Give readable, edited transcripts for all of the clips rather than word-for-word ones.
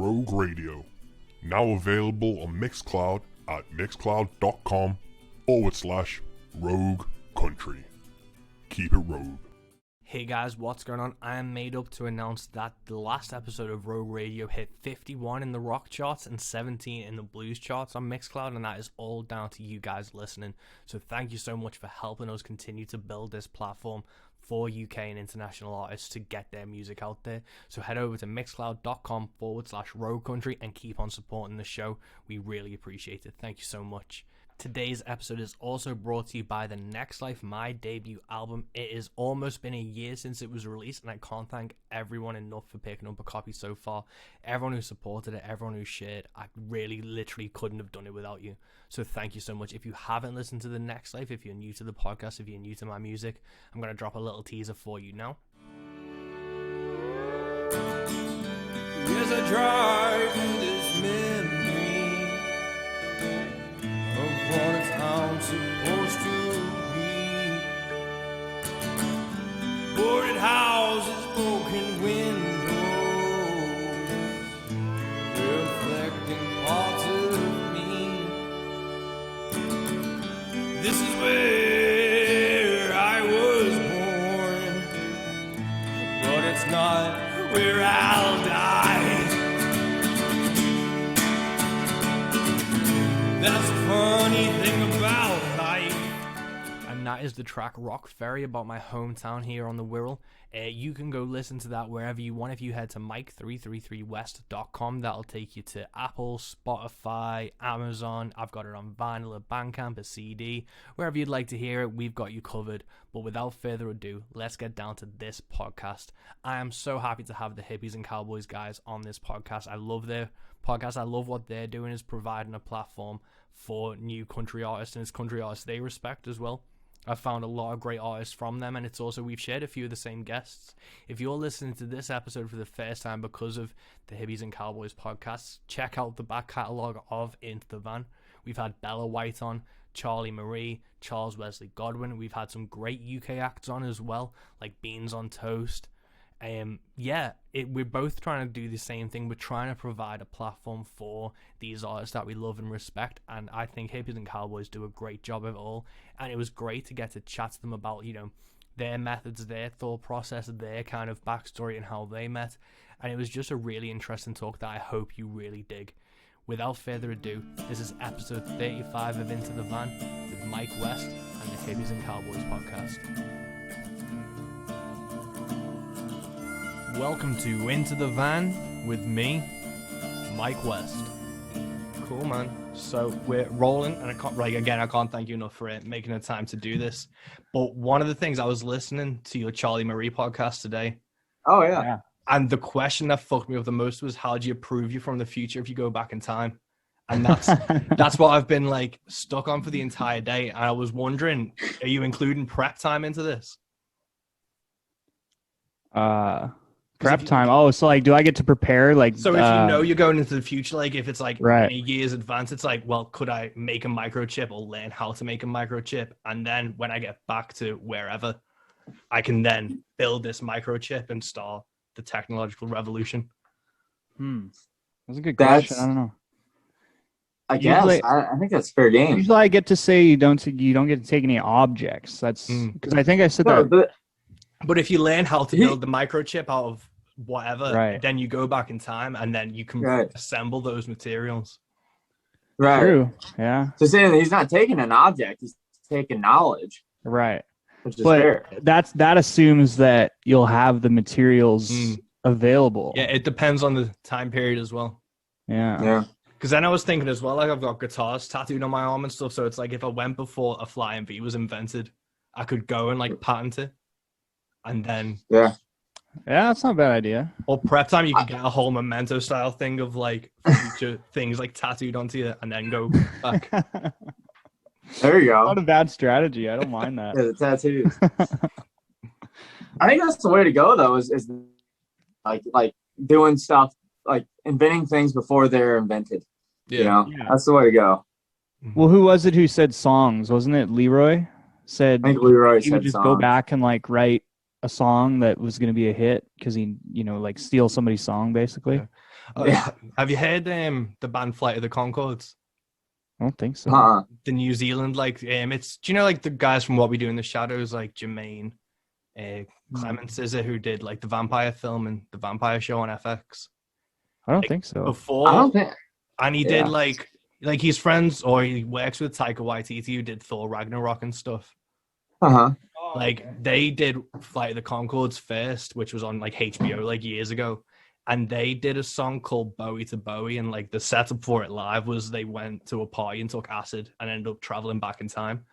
Rogue Radio. Now available on Mixcloud at mixcloud.com/Rogue Country. Keep it rogue. Hey guys, what's going on? I am made up to announce that the last episode of Rogue Radio hit 51 in the rock charts and 17 in the blues charts on Mixcloud, and that is all down to you guys listening. So thank you so much for helping us continue to build this platform for UK and international artists to get their music out there. So head over to mixcloud.com/Rogue Country and keep on supporting the show. We really appreciate it. Thank you so much. Today's episode is also brought to you by The Next Life, my debut album. It has almost been a year since it was released, and I can't thank everyone enough for picking up a copy so far. Everyone who supported it, everyone who shared, I really literally couldn't have done it without you. So thank you so much. If you haven't listened to The Next Life, if you're new to the podcast, if you're new to my music, I'm going to drop a little teaser for you now. As I drive through this memory of what a town's supposed to be. Boarded houses, broken windows, reflecting parts of me. This is where I was born, but it's not where I'll die. That's the funny thing about life. And that is the track Rock Ferry, about my hometown here on the Wirral. You can go listen to that wherever you want. If you head to mike333west.com, that'll take you to Apple, Spotify, Amazon. I've got it on vinyl, a Bandcamp, a CD. Wherever you'd like to hear it, we've got you covered. But without further ado, let's get down to this podcast. I am so happy to have the Hippies and Cowboys guys on this podcast. I love their podcast. I love what they're doing, is providing a platform for new country artists, and it's country artists they respect as well. I've found a lot of great artists from them, and it's also, we've shared a few of the same guests. If you're listening to this episode for the first time because of the Hippies and Cowboys podcast, check out the back catalogue of Into the Van. We've had Bella White on, Charlie Marie, Charles Wesley Godwin. We've had some great UK acts on as well, like Beans on Toast. We're both trying to do the same thing. We're trying to provide a platform for these artists that we love and respect, and I think Hippies and Cowboys do a great job of it all. And it was great to get to chat to them about, their methods, their thought process, their kind of backstory and how they met. And it was just a really interesting talk that I hope you really dig. Without further ado, this is episode 35 of Into the Van with Mike West and the Hippies and Cowboys podcast. Welcome to Into the Van with me, Mike West. Cool, man. So we're rolling, and I can't thank you enough for making the time to do this. But one of the things, I was listening to your Charlie Marie podcast today. Oh, yeah. And the question that fucked me up the most was, how do you prove you're from the future if you go back in time? And that's what I've been stuck on for the entire day. And I was wondering, are you including prep time into this? Prep time. Oh, so do I get to prepare? So if you're going into the future, if it's right. many years advanced, it's could I make a microchip or learn how to make a microchip? And then when I get back to wherever, I can then build this microchip and start the technological revolution. That's a good question. I don't know. I guess I think that's fair game. Usually I get to say you don't get to take any objects. That's because I think I said that. But if you learn how to build the microchip out of whatever, right, then you go back in time and then you can assemble those materials. Right. True. Yeah. So saying he's not taking an object, he's taking knowledge. Right. Which is fair. That assumes that you'll have the materials available. Yeah, it depends on the time period as well. Yeah. Yeah. Because then I was thinking as well, I've got guitars tattooed on my arm and stuff, so it's if I went before a flying V was invented, I could go and patent it. And then that's not a bad idea. Or prep time, you could get a whole memento style thing of future things tattooed onto you and then go back. There you go. Not a bad strategy. I don't mind that. Yeah, the tattoos. I think that's the way to go though, is doing stuff, inventing things before they're invented. Yeah. That's the way to go. Well, who was it who said songs? Wasn't it Leroy? I think Leroy he would just go back and write a song that was going to be a hit because he, steal somebody's song basically. Yeah. Yeah. Have you heard the band Flight of the Conchords? I don't think so. The New Zealand, like, it's, do you know, like, the guys from What We Do in the Shadows, like Jermaine, Clements, is it, who did, like, the vampire film and the vampire show on FX? I don't think so. Before, I don't think. and he did, like he's friends, or he works with Taika Waititi, who did Thor Ragnarok and stuff. Like, they did Flight of the Conchords first, which was on, like, HBO, like, years ago. And they did a song called Bowie to Bowie. And, like, the setup for it live was they went to a party and took acid and ended up traveling back in time.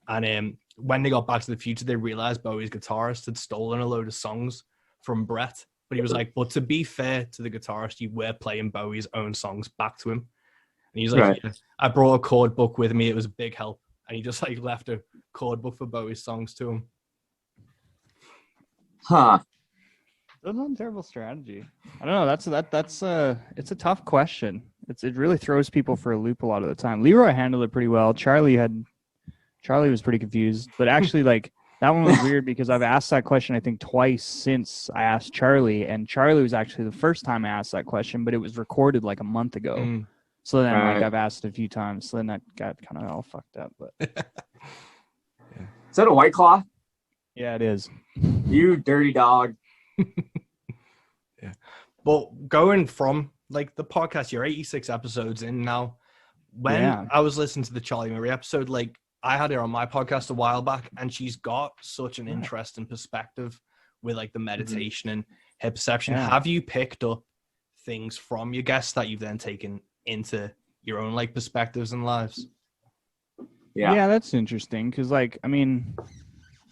And when they got back to the future, they realized Bowie's guitarist had stolen a load of songs from Brett. But he was like, but to be fair to the guitarist, you were playing Bowie's own songs back to him. And he's like, yeah, I brought a chord book with me. It was a big help. And he just, like, left a chord book for Bowie's songs to him. Huh. That's not a terrible strategy. I don't know. That's it's a tough question. It really throws people for a loop a lot of the time. Leroy handled it pretty well. Charlie was pretty confused, but actually, like, that one was weird because I've asked that question I think twice since I asked Charlie, and Charlie was actually the first time I asked that question, but it was recorded like a month ago. So then, like, I've asked it a few times. So then that got kind of all fucked up. But Is that a White Claw? yeah, it is. You dirty dog. Yeah. Well, going from, like, the podcast, you're 86 episodes in now. When I was listening to the Charlie Marie episode, like, I had her on my podcast a while back, and she's got such an interesting perspective with, like, the meditation and her perception. Have you picked up things from your guests that you've then taken into your own, like, perspectives and lives? Yeah, that's interesting because, like, I mean,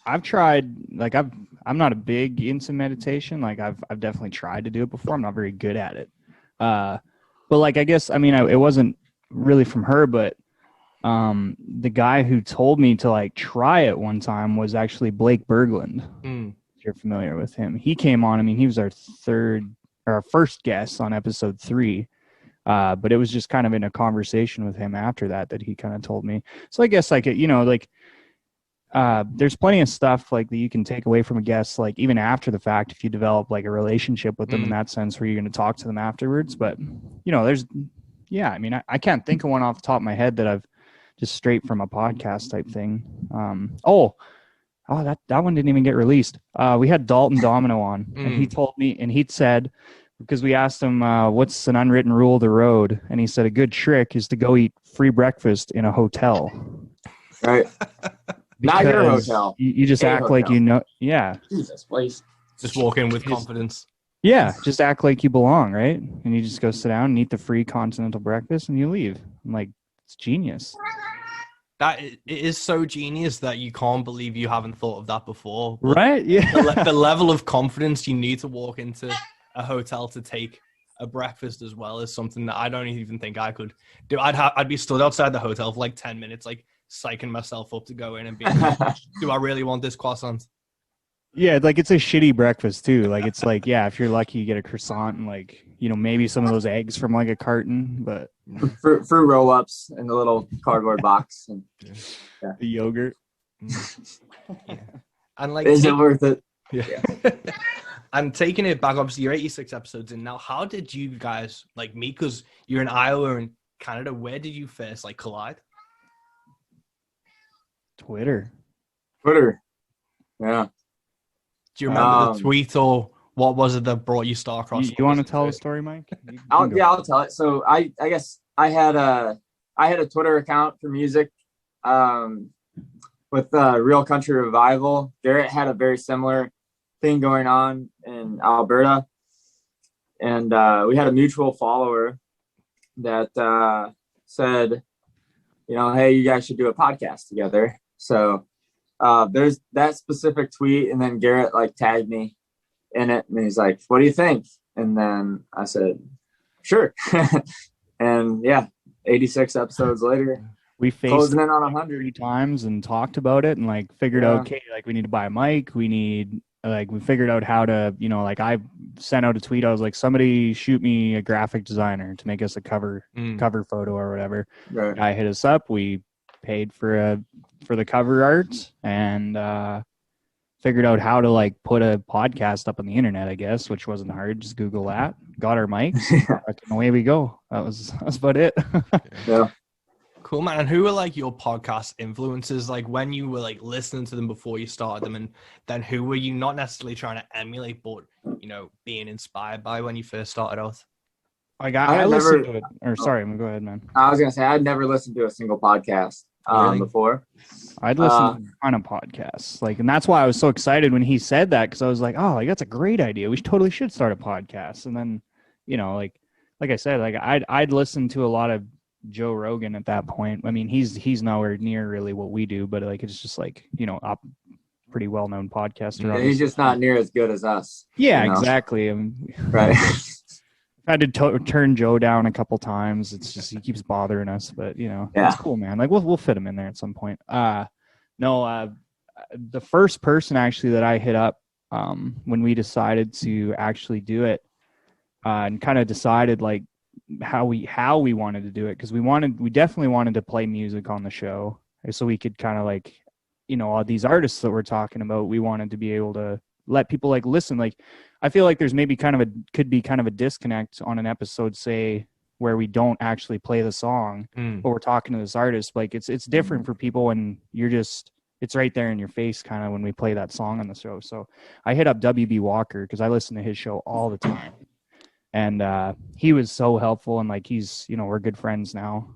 I've tried, like, I'm not a big into meditation. Like, I've definitely tried to do it before. I'm not very good at it. But, like, I guess, I mean, it wasn't really from her, but the guy who told me to, like, try it one time was actually Blake Berglund. If you're familiar with him. He came on, I mean, he was our first guest on episode 3. But it was just kind of in a conversation with him after that he kind of told me. So I guess, like, you know, like, there's plenty of stuff, like, that you can take away from a guest, like, even after the fact, if you develop, like, a relationship with them in that sense where you're going to talk to them afterwards. But, you know, I mean, I can't think of one off the top of my head that I've just straight from a podcast type thing. That one didn't even get released. We had Dalton Domino on, and he told me, and he'd said, because we asked him, what's an unwritten rule of the road? And he said, a good trick is to go eat free breakfast in a hotel. Right. Not your hotel. You just act like you know. Yeah. Jesus, please. Just walk in with confidence. Yeah. Just act like you belong, right? And you just go sit down and eat the free continental breakfast and you leave. I'm like, it's genius. That it is so genius that you can't believe you haven't thought of that before. Right? Yeah. The level of confidence you need to walk into a hotel to take a breakfast as well is something that I don't even think I could do. I'd be stood outside the hotel for like 10 minutes, like psyching myself up to go in and be like, do I really want this croissant? Yeah, like, it's a shitty breakfast too. Like, it's like, yeah, if you're lucky you get a croissant and, like, you know, maybe some of those eggs from, like, a carton, but fruit roll-ups in the little cardboard box and the yogurt. Yeah. And, like, is it worth it? Yeah. And taking it back, obviously, you're 86 episodes in now. How did you guys, like, meet? Because you're in Iowa and Canada. Where did you first, like, collide? Twitter. Yeah. Do you remember the tweet, or what was it that brought you star across? You want to tell the story, Mike? I'll tell it. So I guess I had a Twitter account for music with Real Country Revival. Garrett had a very similar thing going on in Alberta, and we had a mutual follower that said, you know, hey, you guys should do a podcast together. So there's that specific tweet, and then Garrett, like, tagged me in it, and he's like, what do you think? And then I said, sure. And yeah, 86 episodes later, we closing in on 100 times and talked about it and, like, figured out, okay, like, we need to buy a mic. We figured out how to, you know, like, I sent out a tweet. I was like, somebody shoot me a graphic designer to make us a cover photo or whatever. Right. Guy hit us up. We paid for the cover art and figured out how to, like, put a podcast up on the internet, I guess, which wasn't hard. Just Google that. got our mics, and away we go. That's about it. Yeah. Cool, man. And who were like your podcast influences? Like when you were like listening to them before you started them, and then who were you not necessarily trying to emulate, but being inspired by when you first started out? Like I listened to it. Or sorry, go ahead, man. I was gonna say I'd never listened to a single podcast before. I'd listened to a ton of podcasts, and that's why I was so excited when he said that, because I was like, oh, that's a great idea. We totally should start a podcast. And then, like I said, I'd listened to a lot of Joe Rogan at that point. I mean, he's nowhere near really what we do, but it's just a pretty well-known podcaster. Yeah, he's just not near as good as us. Yeah, exactly. Right. I had to turn Joe down a couple times. It's just he keeps bothering us, but it's cool, man. We'll fit him in there at some point. The first person actually that I hit up when we decided to actually do it and kind of decided how we wanted to do it, because we definitely wanted to play music on the show, so we could kind of all these artists that we're talking about, we wanted to be able to let people listen. I feel like there's maybe could be kind of a disconnect on an episode, say, where we don't actually play the song, but we're talking to this artist. It's different for people when it's right there in your face kind of when we play that song on the show. So I hit up WB Walker because I listen to his show all the time. And he was so helpful, and he's, we're good friends now.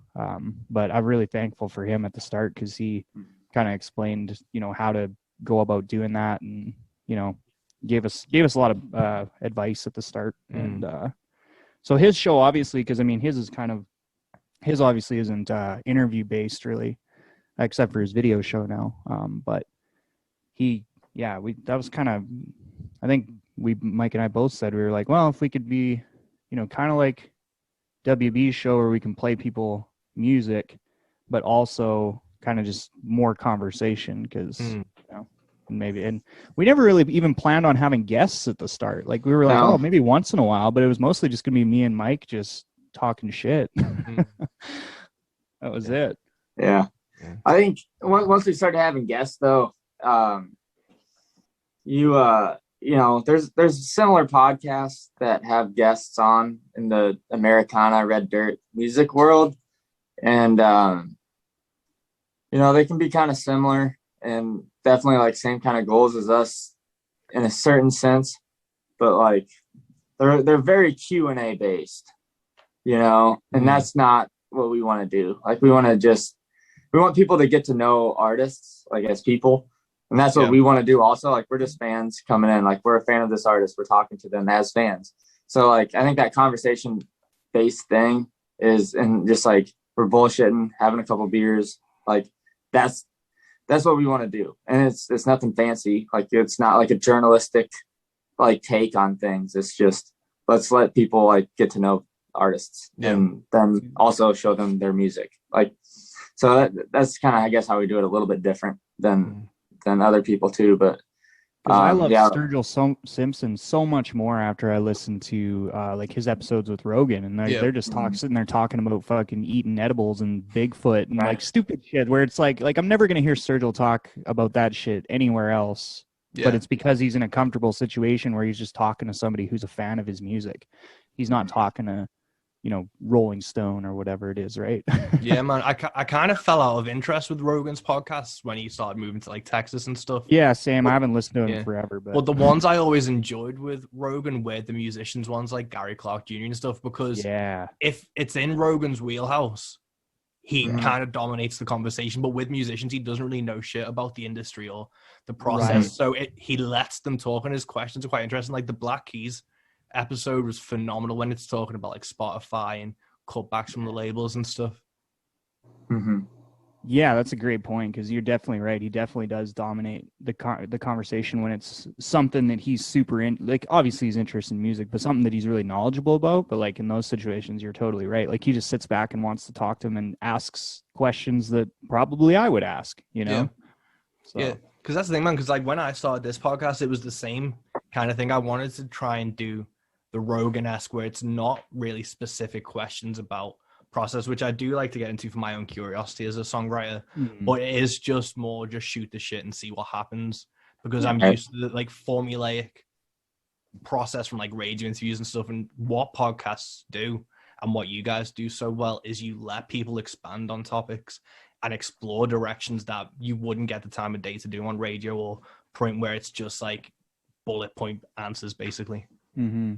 But I'm really thankful for him at the start, because he kind of explained, how to go about doing that, and, gave us a lot of advice at the start. And so his show, obviously, because his obviously isn't interview based really, except for his video show now. But that was kind of, I think Mike and I both said, we were like, well, if we could be, kind of like WB's show where we can play people music, but also kind of just more conversation, because maybe, and we never really even planned on having guests at the start. We were like, oh, maybe once in a while, but it was mostly just gonna be me and Mike just talking shit. That was it. Yeah. I think once we started having guests, though, there's similar podcasts that have guests on in the Americana Red Dirt music world, and they can be kind of similar and definitely same kind of goals as us in a certain sense, but they're very Q&A based, and that's not what we want to do. We want people to get to know artists as people. And that's what we want to do also. We're just fans coming in. We're a fan of this artist. We're talking to them as fans. So, I think that conversation-based thing is, and just, we're bullshitting, having a couple beers. That's what we want to do. And it's nothing fancy. It's not a journalistic, take on things. It's just, let's let people, get to know artists and then also show them their music. So that's kind of, I guess, how we do it a little bit different than other people too, but I love Sturgill Simpson so much more after I listened to his episodes with Rogan, and they're just sitting there talking about fucking eating edibles and Bigfoot and stupid shit, where it's like I'm never gonna hear Sturgill talk about that shit anywhere else, but it's because he's in a comfortable situation where he's just talking to somebody who's a fan of his music. He's not talking to Rolling Stone or whatever it is, right? Yeah, man. I kind of fell out of interest with Rogan's podcasts when he started moving to Texas and stuff. Yeah, same. I haven't listened to him forever. But the ones I always enjoyed with Rogan were the musicians ones, like Gary Clark Jr. and stuff, because if it's in Rogan's wheelhouse, he kind of dominates the conversation. But with musicians, he doesn't really know shit about the industry or the process. Right. So he lets them talk, and his questions are quite interesting. The Black Keys episode was phenomenal when it's talking about Spotify and cutbacks from the labels and stuff. Yeah, that's a great point, because you're definitely right. He definitely does dominate the conversation when it's something that he's super in. Obviously he's interested in music, but something that he's really knowledgeable about. But in those situations, you're totally right. He just sits back and wants to talk to him and asks questions that probably I would ask. Yeah, because that's the thing, man. Because when I started this podcast, it was the same kind of thing. I wanted to try and do the Rogan-esque, where it's not really specific questions about process, which I do like to get into for my own curiosity as a songwriter, but it is just more just shoot the shit and see what happens, because I'm used to the formulaic process from like radio interviews and stuff, and what podcasts do and what you guys do so well is you let people expand on topics and explore directions that you wouldn't get the time of day to do on radio or print, where it's just like bullet point answers basically. Mm-hmm.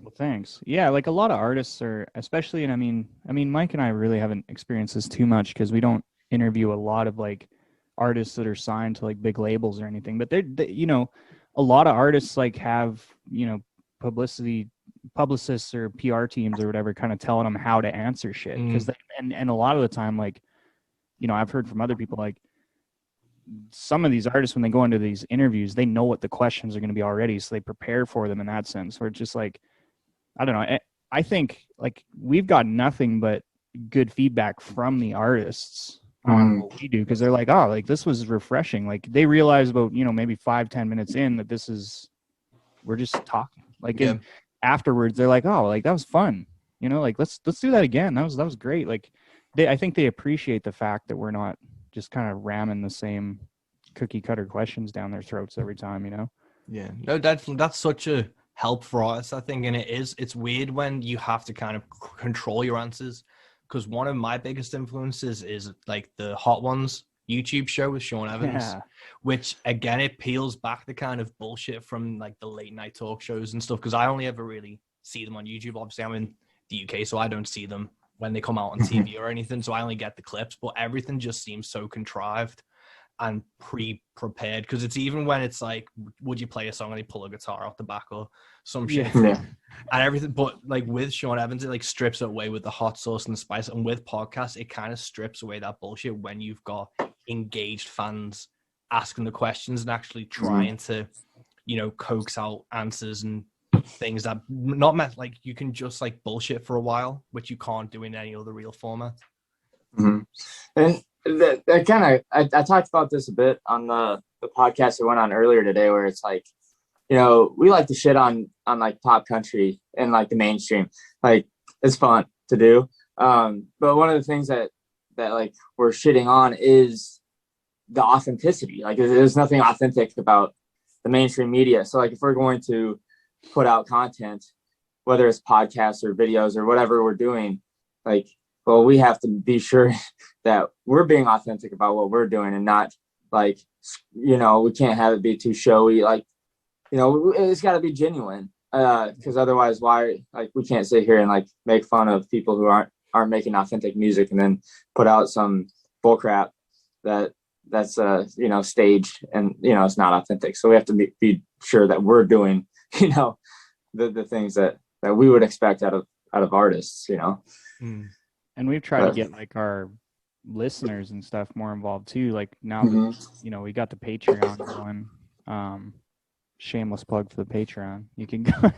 Well, thanks. Yeah, like a lot of artists are, especially, and I mean, Mike and I really haven't experienced this too much because we don't interview a lot of like artists that are signed to like big labels or anything. But they, you know, a lot of artists like have, you know, publicists or PR teams or whatever kind of telling them how to answer shit. Because and a lot of the time, like, you know, I've heard from other people like some of these artists, when they go into these interviews, they know what the questions are going to be already, so they prepare for them in that sense. Where it's just like, I don't know. I think like we've got nothing but good feedback from the artists on what we do, because they're like, oh, like this was refreshing. Like they realize about, you know, maybe 5-10 minutes in that this is, we're just talking. Like afterwards, they're like, oh, like that was fun. You know, like let's do that again. That was great. Like I think they appreciate the fact that we're not just kind of ramming the same cookie cutter questions down their throats every time, you know? Yeah, no, that's such a help for us, I think. And it's weird when you have to kind of control your answers, because one of my biggest influences is like the Hot Ones YouTube show with Sean Evans, which again, it peels back the kind of bullshit from like the late night talk shows and stuff. Cause I only ever really see them on YouTube. Obviously I'm in the UK, so I don't see them when they come out on TV or anything. So I only get the clips, but everything just seems so contrived and pre-prepared. Cause it's even when it's like, would you play a song and they pull a guitar out the back or some shit and everything. But like with Sean Evans, it like strips it away with the hot sauce and the spice. And with podcasts, it kind of strips away that bullshit when you've got engaged fans asking the questions and actually trying to, you know, coax out answers and things that not meant like you can just like bullshit for a while, which you can't do in any other real format. And that kind of, I talked about this a bit on the podcast I went on earlier today, where it's like, you know, we like to shit on like pop country and like the mainstream. Like it's fun to do. But one of the things that like we're shitting on is the authenticity. Like there's nothing authentic about the mainstream media. So like if we're going to put out content, whether it's podcasts or videos or whatever we're doing, like, well, we have to be sure that we're being authentic about what we're doing and not like, you know, we can't have it be too showy. Like, you know, it's got to be genuine, because otherwise, why? Like, we can't sit here and like make fun of people who aren't making authentic music and then put out some bullcrap that's you know, staged and, you know, it's not authentic. So we have to be sure that we're doing, you know, the things that we would expect out of artists, you know. And we've tried to get like our listeners and stuff more involved too. Like now that, you know, we got the Patreon going. Shameless plug for the Patreon. You can go,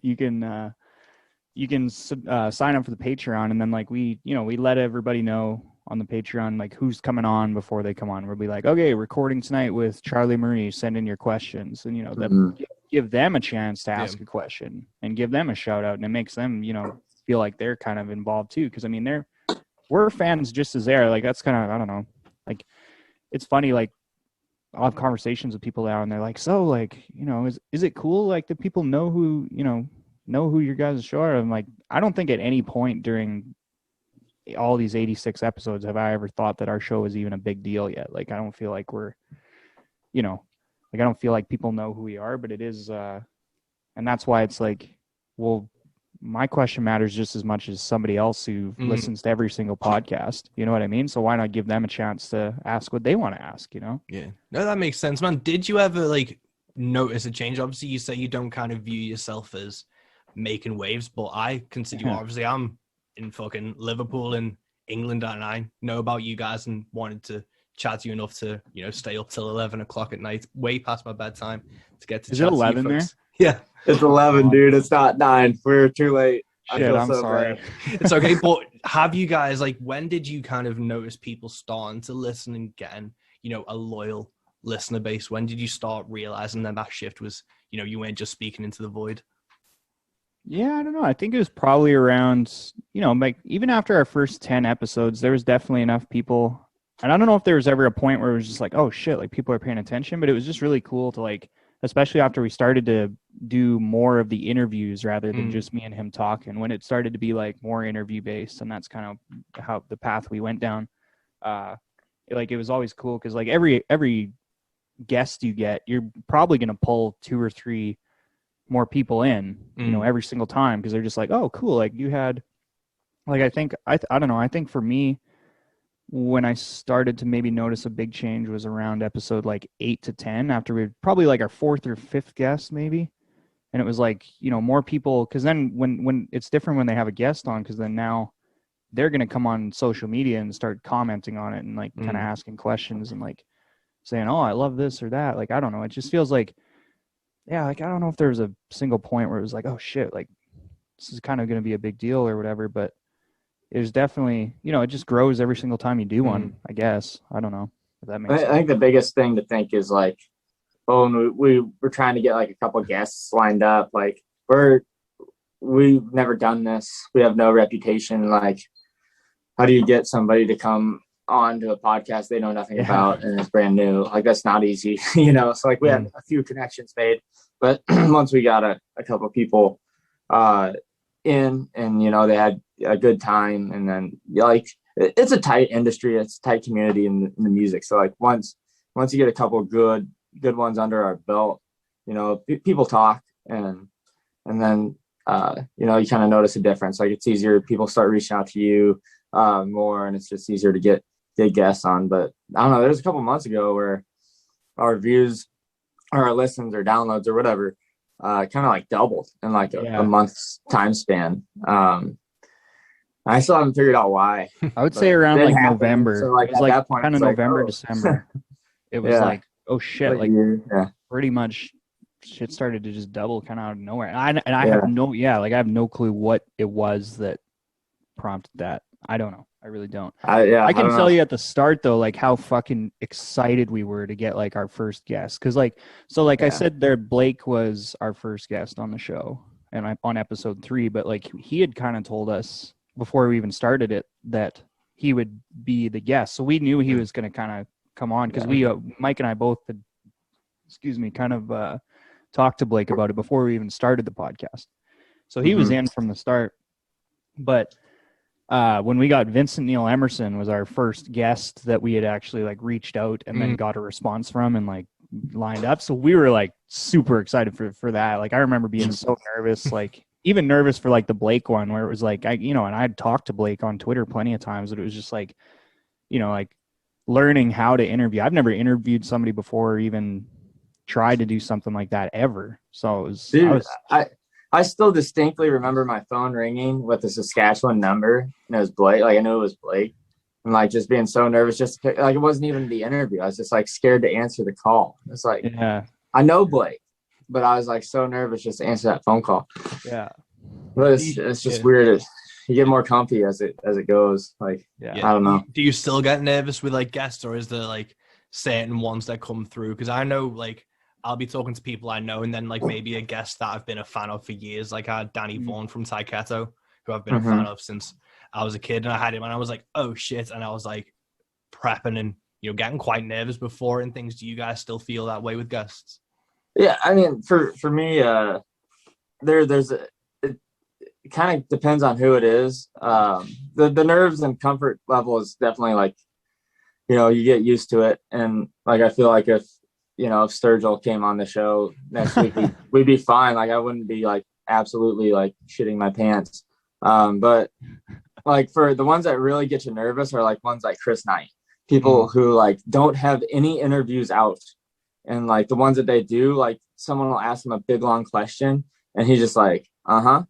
you can sign up for the Patreon, and then like we let everybody know on the Patreon like who's coming on before they come on. We'll be like, okay, recording tonight with Charlie Marie. Send in your questions, and you know give them a chance to ask a question and give them a shout out, and it makes them, you know, feel like they're kind of involved too. Because I mean, we're fans just as they are. Like that's kind of, I don't know. Like it's funny. Like I'll have conversations with people now, and they're like, so like, you know, is it cool like that people know who your guys' show are? I'm like, I don't think at any point during all these 86 episodes have I ever thought that our show is even a big deal yet. Like I don't feel like we're, you know, like I don't feel like people know who we are, but it is, and that's why it's like, well, my question matters just as much as somebody else who listens to every single podcast. You know what I mean? So why not give them a chance to ask what they want to ask, you know? Yeah. No, that makes sense, man. Did you ever like notice a change? Obviously you say you don't kind of view yourself as making waves, but I consider you, obviously I'm in fucking Liverpool in England, and I know about you guys and wanted to chat to you enough to, you know, stay up till 11 o'clock at night, way past my bedtime to get to Is chat it 11 to you there? folks. Yeah. It's 11, dude. It's not 9. We're too late. Shit, I'm sorry. It's okay. But have you guys, like, when did you kind of notice people starting to listen and getting, you know, a loyal listener base? When did you start realizing that shift was, you know, you weren't just speaking into the void? Yeah, I don't know. I think it was probably around, you know, like even after our first 10 episodes, there was definitely enough people. And I don't know if there was ever a point where it was just like, oh shit, like people are paying attention, but it was just really cool to like especially after we started to do more of the interviews rather than just me and him talking, when it started to be like more interview based, and that's kind of how the path we went down. Like it was always cool because like every guest you get, you're probably going to pull 2 or 3 more people in, you know, every single time, because they're just like, oh, cool. Like you had, like, I don't know. I think for me, when I started to maybe notice a big change was around episode like 8 to 10, after we probably like our 4th or 5th guest maybe. And it was like, you know, more people, because then when it's different when they have a guest on, because then now they're going to come on social media and start commenting on it and like kind of asking questions and like saying, oh, I love this or that. Like, I don't know. It just feels like, yeah, like, I don't know if there was a single point where it was like, oh shit, like this is kind of going to be a big deal or whatever, but there's definitely, you know, it just grows every single time you do one, I guess. I don't know if that makes sense. I think the biggest thing to think is like, oh, we're trying to get like a couple guests lined up. Like we've never done this. We have no reputation. Like, how do you get somebody to come on to a podcast they know nothing about and it's brand new? Like, that's not easy, you know? So like we had a few connections made, but once we got a couple people in, and, you know, they had a good time, and then like, it's a tight industry. It's a tight community in the music. So like once you get a couple good ones under our belt, you know, people talk, and then, you know, you kind of notice a difference. Like it's easier. People start reaching out to you more, and it's just easier to get guests on. But I don't know, there's a couple months ago where our views or our listens or downloads or whatever kind of like doubled in like a month's time span. I still haven't figured out why. I would say around like November. So like, it was like that point, kind of November, like, December. It was like, oh shit, like pretty much shit started to just double kind of out of nowhere. And I have no clue what it was that prompted that. I don't know. I really don't. I can tell you at the start though, like how fucking excited we were to get like our first guest. Cause like, I said there, Blake was our first guest on the show and on episode 3, but like he had kind of told us before we even started it that he would be the guest. So we knew he was going to kind of come on, because we, Mike and I both had, kind of talked to Blake about it before we even started the podcast. So he was in from the start. But when we got Vincent Neil Emerson was our first guest that we had actually like reached out and then got a response from and like lined up. So we were like super excited for that. Like I remember being so nervous, like even nervous for like the Blake one, where it was like, and I'd talked to Blake on Twitter plenty of times, but it was just like, you know, like learning how to interview. I've never interviewed somebody before or even tried to do something like that ever. So it was, dude, I still distinctly remember my phone ringing with a Saskatchewan number, and it was Blake. Like I knew it was Blake, and like just being so nervous, like it wasn't even the interview. I was just like scared to answer the call. It's like, I know Blake, but I was like so nervous just to answer that phone call. Yeah, but it's just weird. You get more comfy as it goes. Like, I don't know. Do you still get nervous with like guests, or is there like certain ones that come through? Because I know like I'll be talking to people I know, and then like maybe a guest that I've been a fan of for years. Like I had Danny Vaughan from Taiketo, who I've been a fan of since I was a kid, and I had him and I was like, oh shit. And I was like prepping and, getting quite nervous before and things. Do you guys still feel that way with guests? Yeah. I mean, for me, it kind of depends on who it is. The nerves and comfort level is definitely like, you get used to it. And like, I feel like if Sturgill came on the show next week, we'd be fine. Like I wouldn't be like absolutely like shitting my pants. But like for the ones that really get you nervous are like ones like Chris Knight, people who like don't have any interviews out. And like the ones that they do, like someone will ask him a big, long question and he's just like, and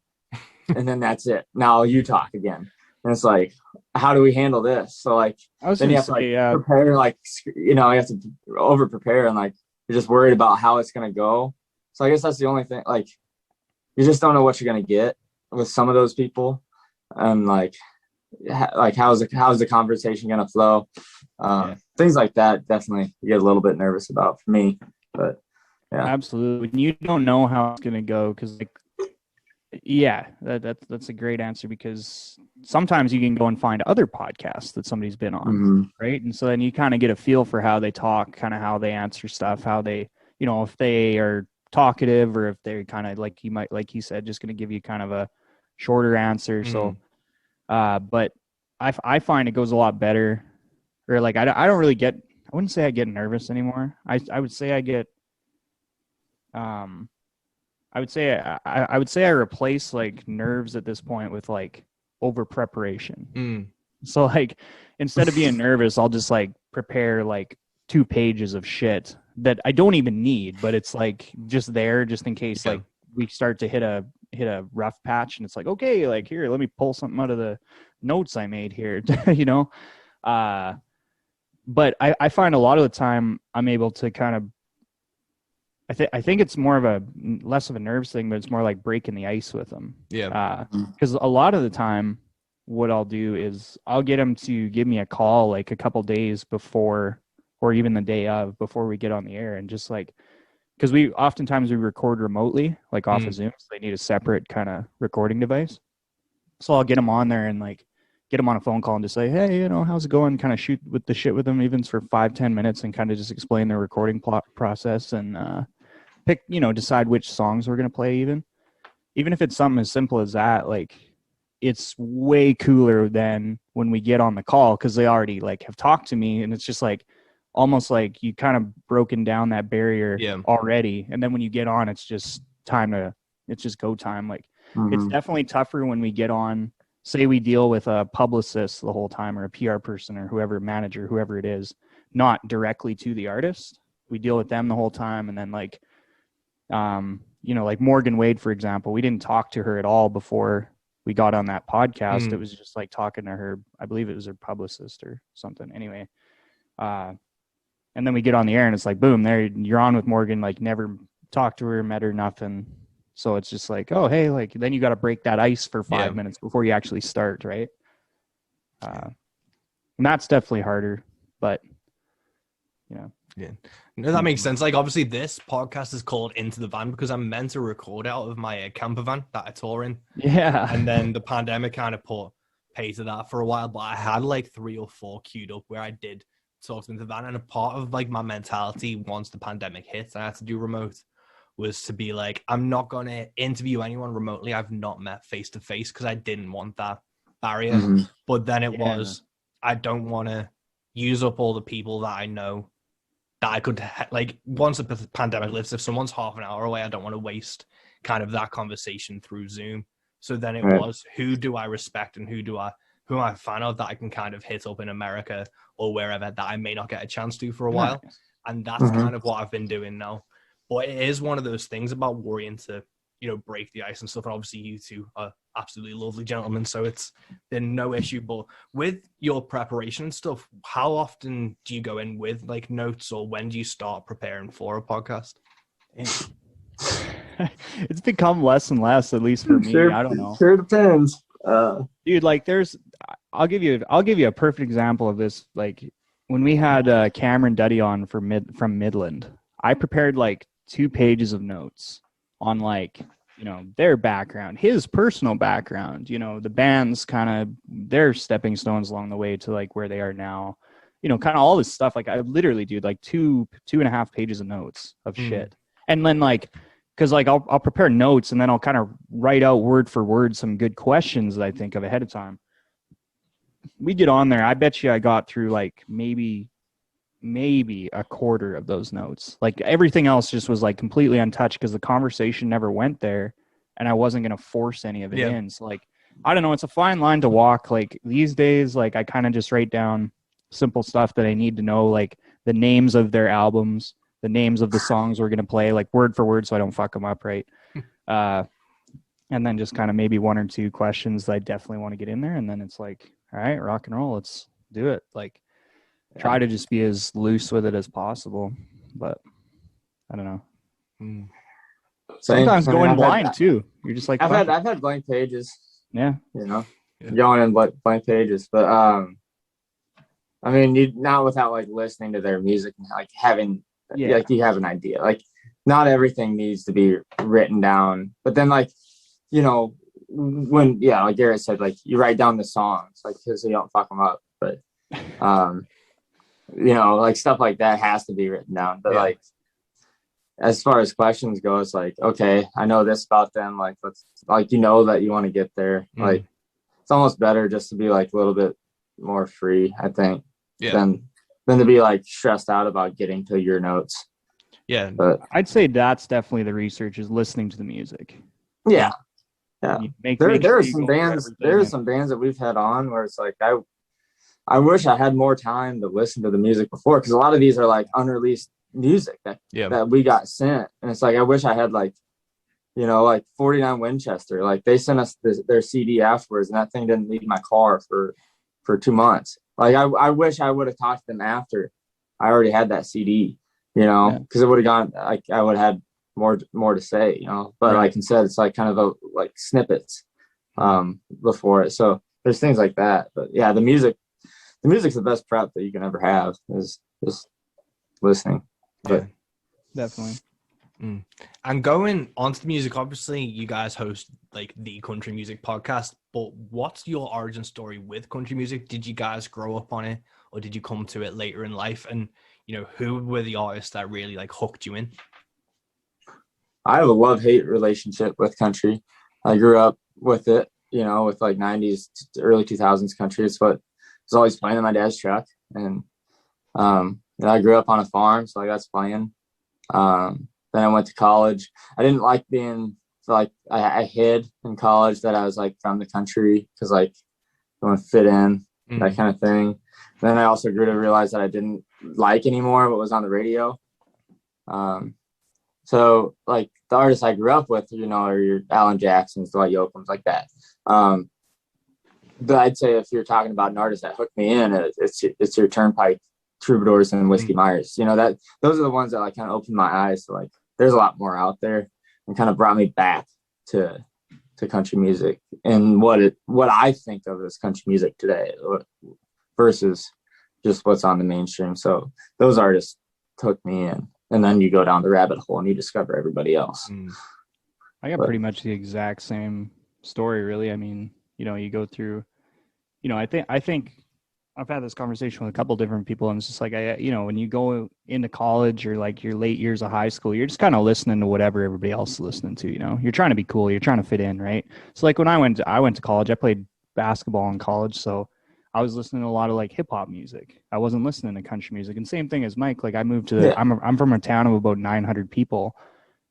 then that's it. Now you talk again. And it's like, how do we handle this? So like, then you have to prepare, like, you have to over prepare, and like, you're just worried about how it's going to go. So I guess that's the only thing, like, you just don't know what you're going to get with some of those people. And like how's the conversation going to flow? Things like that, definitely you get a little bit nervous about for me, but yeah. Absolutely. When you don't know how it's going to go, because like, that's a great answer, because sometimes you can go and find other podcasts that somebody's been on, right? And so then you kind of get a feel for how they talk, kind of how they answer stuff, how they, if they are talkative or if they're kind of like he said, just going to give you kind of a shorter answer. So, but I find it goes a lot better, or like, I don't really I wouldn't say I get nervous anymore. I would say I get, I would say I replace like nerves at this point with like over preparation. So like, instead of being nervous, I'll just like prepare like 2 pages of shit that I don't even need, but it's like just there just in case like we start to hit a rough patch, and it's like, okay, like here, let me pull something out of the notes I made here, but I find a lot of the time I'm able to kind of, I think it's more of less of a nerves thing, but it's more like breaking the ice with them. Yeah. Because a lot of the time, what I'll do is I'll get them to give me a call like a couple days before, or even the day of, before we get on the air, and just like, because oftentimes we record remotely, like off of Zoom, so they need a separate kind of recording device. So I'll get them on there and like get them on a phone call and just say, hey, how's it going? Kind of shoot with the shit with them, even for 5-10 minutes, and kind of just explain their recording process and pick, decide which songs we're going to play. Even if it's something as simple as that, like, it's way cooler than when we get on the call, because they already like have talked to me, and it's just like almost like you kind of broken down that barrier already. And then when you get on, it's just it's just go time. Like, it's definitely tougher when we get on, say we deal with a publicist the whole time, or a PR person, or whoever, manager, whoever it is, not directly to the artist. We deal with them the whole time. And then like, like Morgan Wade, for example, we didn't talk to her at all before we got on that podcast. It was just like talking to her, I believe it was her publicist or something. Anyway, and then we get on the air, and it's like, boom, there you're on with Morgan, like never talked to her, met her, nothing. So it's just like, oh, hey, like, then you got to break that ice for 5 minutes before you actually start. Right. And that's definitely harder, but Yeah. No, that makes sense. Like, obviously this podcast is called Into the Van because I'm meant to record out of my camper van that I tour in. Yeah. And then the pandemic kind of put pay to that for a while, but I had like 3 or 4 queued up where I did talk into the van. And a part of like my mentality once the pandemic hit and I had to do remote was to be like, I'm not going to interview anyone remotely I've not met face to face, because I didn't want that barrier. But then it was, I don't want to use up all the people that I know that I could, like, once the pandemic lifts, if someone's half an hour away, I don't want to waste kind of that conversation through Zoom. So then it was, who do I respect and who am I a fan of that I can kind of hit up in America or wherever that I may not get a chance to for a while. And that's kind of what I've been doing now. But it is one of those things about worrying to, break the ice and stuff. And obviously you two are absolutely lovely gentlemen, so it's been no issue. But with your preparation and stuff, how often do you go in with like notes, or when do you start preparing for a podcast? It's become less and less, at least for me. I don't know. Sure depends. Dude, like I'll give you a perfect example of this. Like when we had Cameron Duddy on from Midland, I prepared like 2 pages of notes on like, their background, his personal background, the band's kind of their stepping stones along the way to like where they are now, kind of all this stuff. Like I literally do like 2.5 pages of notes of shit. And then like, cause like I'll prepare notes and then I'll kind of write out word for word some good questions that I think of ahead of time. We get on there. I bet you I got through like maybe a quarter of those notes. Like everything else just was like completely untouched because the conversation never went there and I wasn't going to force any of it in. So like, I don't know, it's a fine line to walk. Like these days, like I kind of just write down simple stuff that I need to know, like the names of their albums, the names of the songs we're going to play, like word for word, so I don't fuck them up. Right. And then just kind of maybe 1 or 2 questions that I definitely want to get in there. And then it's like, all right, rock and roll. Let's do it. Like, try to just be as loose with it as possible, but I don't know. Sometimes going blind too. You're just like, I've had blank pages. Yeah. Going in blank pages, but I mean, not without like listening to their music and like having like you have an idea. Like not everything needs to be written down, but then like when like Garrett said, like you write down the songs like because you don't fuck them up, but like stuff like that has to be written down. But like as far as questions go, it's like, okay, I know this about them. Like, let's like, you know, that you want to get there. Like, it's almost better just to be like a little bit more free, I think, than to be like stressed out about getting to your notes. Yeah. But I'd say that's definitely the research, is listening to the music. Yeah. There are some bands that we've had on where it's like, I wish I had more time to listen to the music before, because a lot of these are like unreleased music that we got sent, and it's like, I wish I had like, you know, like 49 Winchester, like they sent us their CD afterwards, and that thing didn't leave my car for 2 months. Like I wish I would have talked to them after I already had that CD, you know, because it would have gone, like I would have had more to say, you know, but like instead it's like kind of like snippets before it. So there's things like that. But yeah, the music's the best prep that you can ever have, is just listening. But definitely. And going onto the music, obviously you guys host like the country music podcast, but what's your origin story with country music? Did you guys grow up on it, or did you come to it later in life? And, you know, who were the artists that really like hooked you in? I have a love-hate relationship with country. I grew up with it, you know, with like 90s to early 2000s country. It's what was always playing in my dad's truck. And I grew up on a farm, so like that's playing. Then I went to college. I didn't like being like, I hid in college that I was like from the country, because like I want to fit in, that kind of thing. Then I also grew to realize that I didn't like anymore what was on the radio. So like the artists I grew up with, you know, are your Alan Jacksons, Dwight Yoakams, like that. But I'd say if you're talking about an artist that hooked me in, it's your Turnpike Troubadours and Whiskey Myers. You know, that those are the ones that like kind of opened my eyes to like, there's a lot more out there, and kind of brought me back to country music and what I think of as country music today versus just what's on the mainstream. So those artists took me in, and then you go down the rabbit hole and you discover everybody else. I got pretty much the exact same story, really. I mean, you know, you go through, you know, I think I've had this conversation with a couple different people, and it's just like, you know, when you go into college or like your late years of high school, you're just kind of listening to whatever everybody else is listening to, you know, you're trying to be cool, you're trying to fit in, right? So like when I went to college, I played basketball in college, so I was listening to a lot of like hip hop music. I wasn't listening to country music. And same thing as Mike, like I moved to, I'm from a town of about 900 people,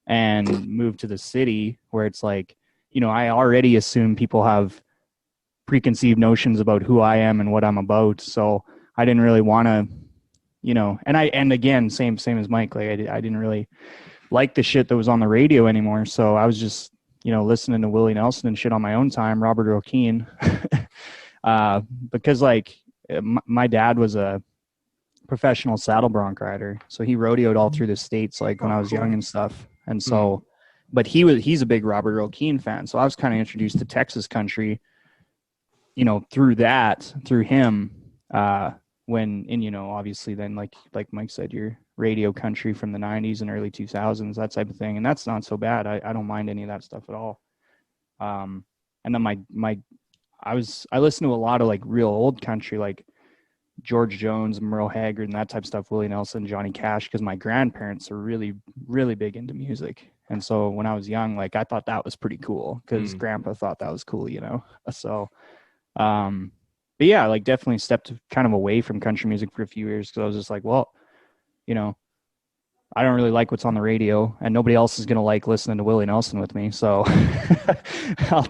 and moved to the city where it's like, you know, I already assume people have preconceived notions about who I am and what I'm about. So I didn't really want to, you know, and again, same as Mike, like I didn't really like the shit that was on the radio anymore. So I was just, you know, listening to Willie Nelson and shit on my own time, Robert Earl Keen, because like my dad was a professional saddle bronc rider. So he rodeoed all through the States, like when I was young and stuff. And so, but he's a big Robert Earl Keen fan. So I was kind of introduced to Texas country, you know, through him, and, you know, obviously then like Mike said, your radio country from the 90s and early 2000s, that type of thing. And that's not so bad. I don't mind any of that stuff at all. And then I listened to a lot of like real old country, like George Jones, Merle Haggard, and that type of stuff, Willie Nelson, Johnny Cash, because my grandparents are really, really big into music. And so when I was young, like I thought that was pretty cool, because grandpa thought that was cool, you know? So, but yeah, like definitely stepped kind of away from country music for a few years, because I was just like, well, you know, I don't really like what's on the radio, and nobody else is going to like listening to Willie Nelson with me. So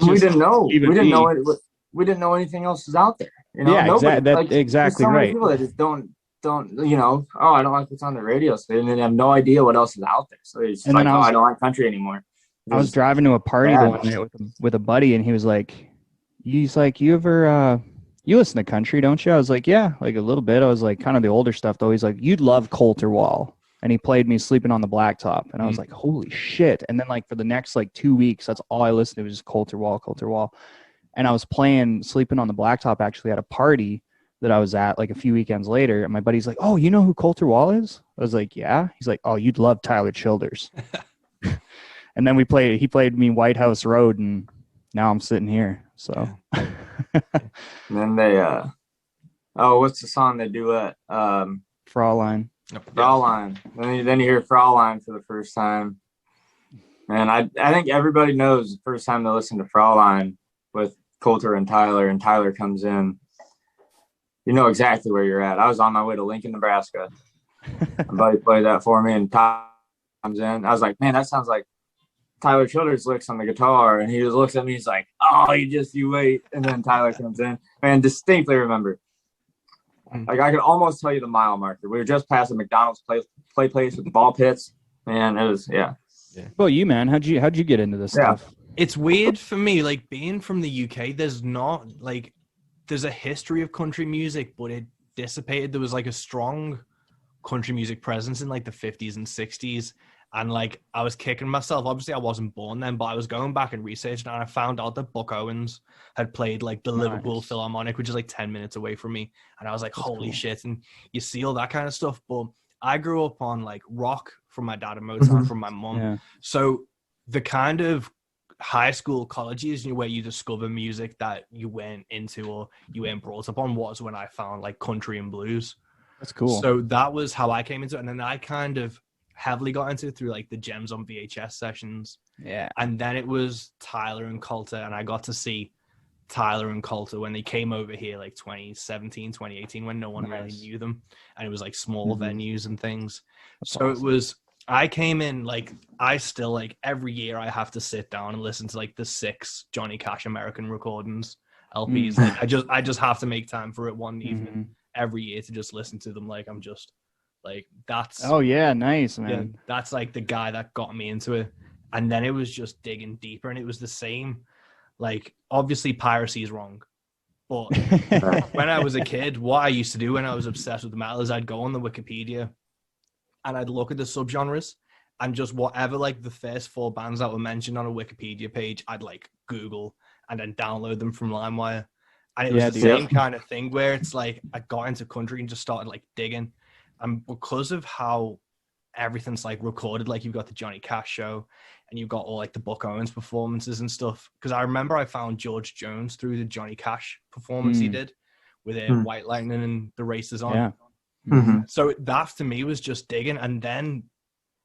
we didn't know anything else was out there. You know? Yeah, exactly so many right. People that just don't, you know, I don't like what's on the radio, so they have no idea what else is out there. So it's like, I don't like country anymore. I was driving to a party the one night with a buddy, and he's like, you ever you listen to country, don't you? I was like, yeah, like a little bit. I was like, kind of the older stuff though. He's like, you'd love Colter Wall. And he played me Sleeping on the Blacktop. And I was like, holy shit. And then like for the next like 2 weeks, that's all I listened to was just Colter Wall. And I was playing Sleeping on the Blacktop actually at a party that I was at like a few weekends later. And my buddy's like, oh, you know who Colter Wall is? I was like, yeah. He's like, oh, you'd love Tyler Childers. And then he played me White House Road, and now I'm sitting here. So and then they what's the song they do at Fraulein. Fraulein. Then you hear Fraulein for the first time. And I think everybody knows the first time they listen to Fraulein with Coulter and Tyler comes in, you know exactly where you're at. I was on my way to Lincoln, Nebraska. My buddy played that for me, and Ty comes in. I was like, man, that sounds like Tyler Childers' licks on the guitar. And he just looks at me, he's like, oh, you wait. And then Tyler comes in. Man, distinctly remember. Like, I could almost tell you the mile marker. We were just past the McDonald's play place with the ball pits. Man, it was, yeah. Well, you, man, how'd you get into this stuff? It's weird for me, like, being from the UK, there's a history of country music, but it dissipated. There was, like, a strong country music presence in, like, the 50s and 60s. And, like, I was kicking myself. Obviously, I wasn't born then, but I was going back and researching, and I found out that Buck Owens had played, like, the Liverpool Philharmonic, which is, like, 10 minutes away from me. And I was like, holy shit. And you see all that kind of stuff. But I grew up on, like, rock from my dad and Motown from my mom. Yeah. So the kind of high school, college years, where you discover music that you went into or you weren't brought up on, was when I found, like, country and blues. That's cool. So that was how I came into it. And then I kind of heavily got into it through, like, the Gems on VHS sessions. Yeah. And then it was Tyler and Coulter, and I got to see Tyler and Coulter when they came over here, like 2017, 2018, when no one really knew them. And it was like small venues and things. That's so awesome. It was, I came in, like, I still, like, every year I have to sit down and listen to, like, the 6 Johnny Cash American recordings, LPs. Like, I just have to make time for it one evening every year to just listen to them. Like, I'm just, like, that's... Oh, yeah, nice, man. Yeah, that's, like, the guy that got me into it. And then it was just digging deeper, and it was the same. Like, obviously, piracy is wrong. But when I was a kid, what I used to do when I was obsessed with metal is I'd go on the Wikipedia, and I'd look at the subgenres, and just whatever, like, the first 4 bands that were mentioned on a Wikipedia page, I'd, like, Google and then download them from LimeWire. And it was the same kind of thing where it's, like, I got into country and just started, like, digging. And because of how everything's, like, recorded, like, you've got the Johnny Cash show and you've got all, like, the Buck Owens performances and stuff. Because I remember I found George Jones through the Johnny Cash performance he did with White Lightning and the Races On. Yeah. So that to me was just digging. And then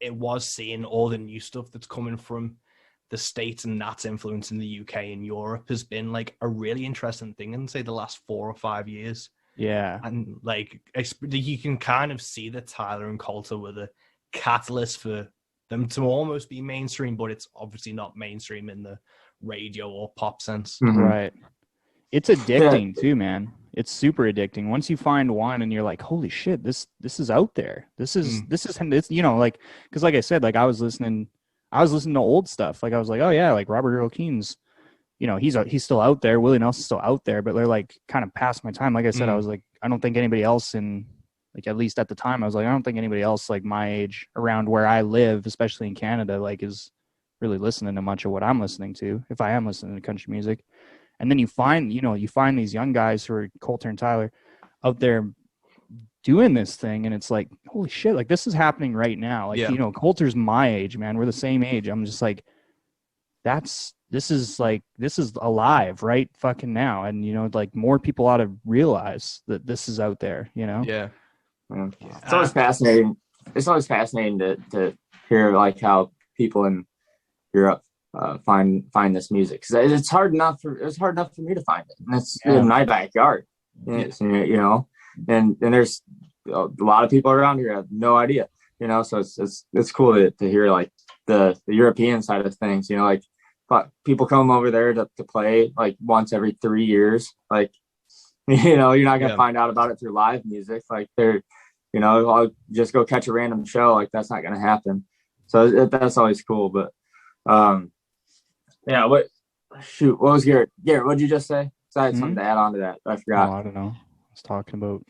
it was seeing all the new stuff that's coming from the States, and that's influence in the UK and Europe has been, like, a really interesting thing in, say, the last 4 or 5 years. Yeah. And, like, you can kind of see that Tyler and Coulter were the catalyst for them to almost be mainstream, but it's obviously not mainstream in the radio or pop sense. Right. It's addicting too, man. It's super addicting. Once you find one and you're like, holy shit, this is out there. This is, you know, like, cause like I said, like I was listening to old stuff. Like I was like, oh yeah, like Robert Earl Keen's, you know, he's still out there. Willie Nelson's still out there, but they're like kind of past my time. Like I said, I was like, I don't think anybody else in, like, at least at the time, I was like, I don't think anybody else like my age around where I live, especially in Canada, like is really listening to much of what I'm listening to, if I am listening to country music. And then you find these young guys who are Coulter and Tyler out there doing this thing. And it's like, holy shit, like this is happening right now. Like, you know, Coulter's my age, man. We're the same age. I'm just like, this is alive right fucking now. And, you know, like more people ought to realize that this is out there, you know? Yeah. It's always fascinating. It's always fascinating to hear like how people in Europe find this music, because it's hard enough for me to find it, and it's in my backyard. You know, and there's a lot of people around here have no idea. You know, so it's cool to hear like the European side of things. You know, like but people come over there to play like once every 3 years. Like, you know, you're not gonna find out about it through live music. Like they're, you know, I'll just go catch a random show. Like that's not gonna happen. So that's always cool. But yeah. What was Garrett? Garrett, what'd you just say? So I had something to add on to that. I forgot. Oh, I don't know. I was talking about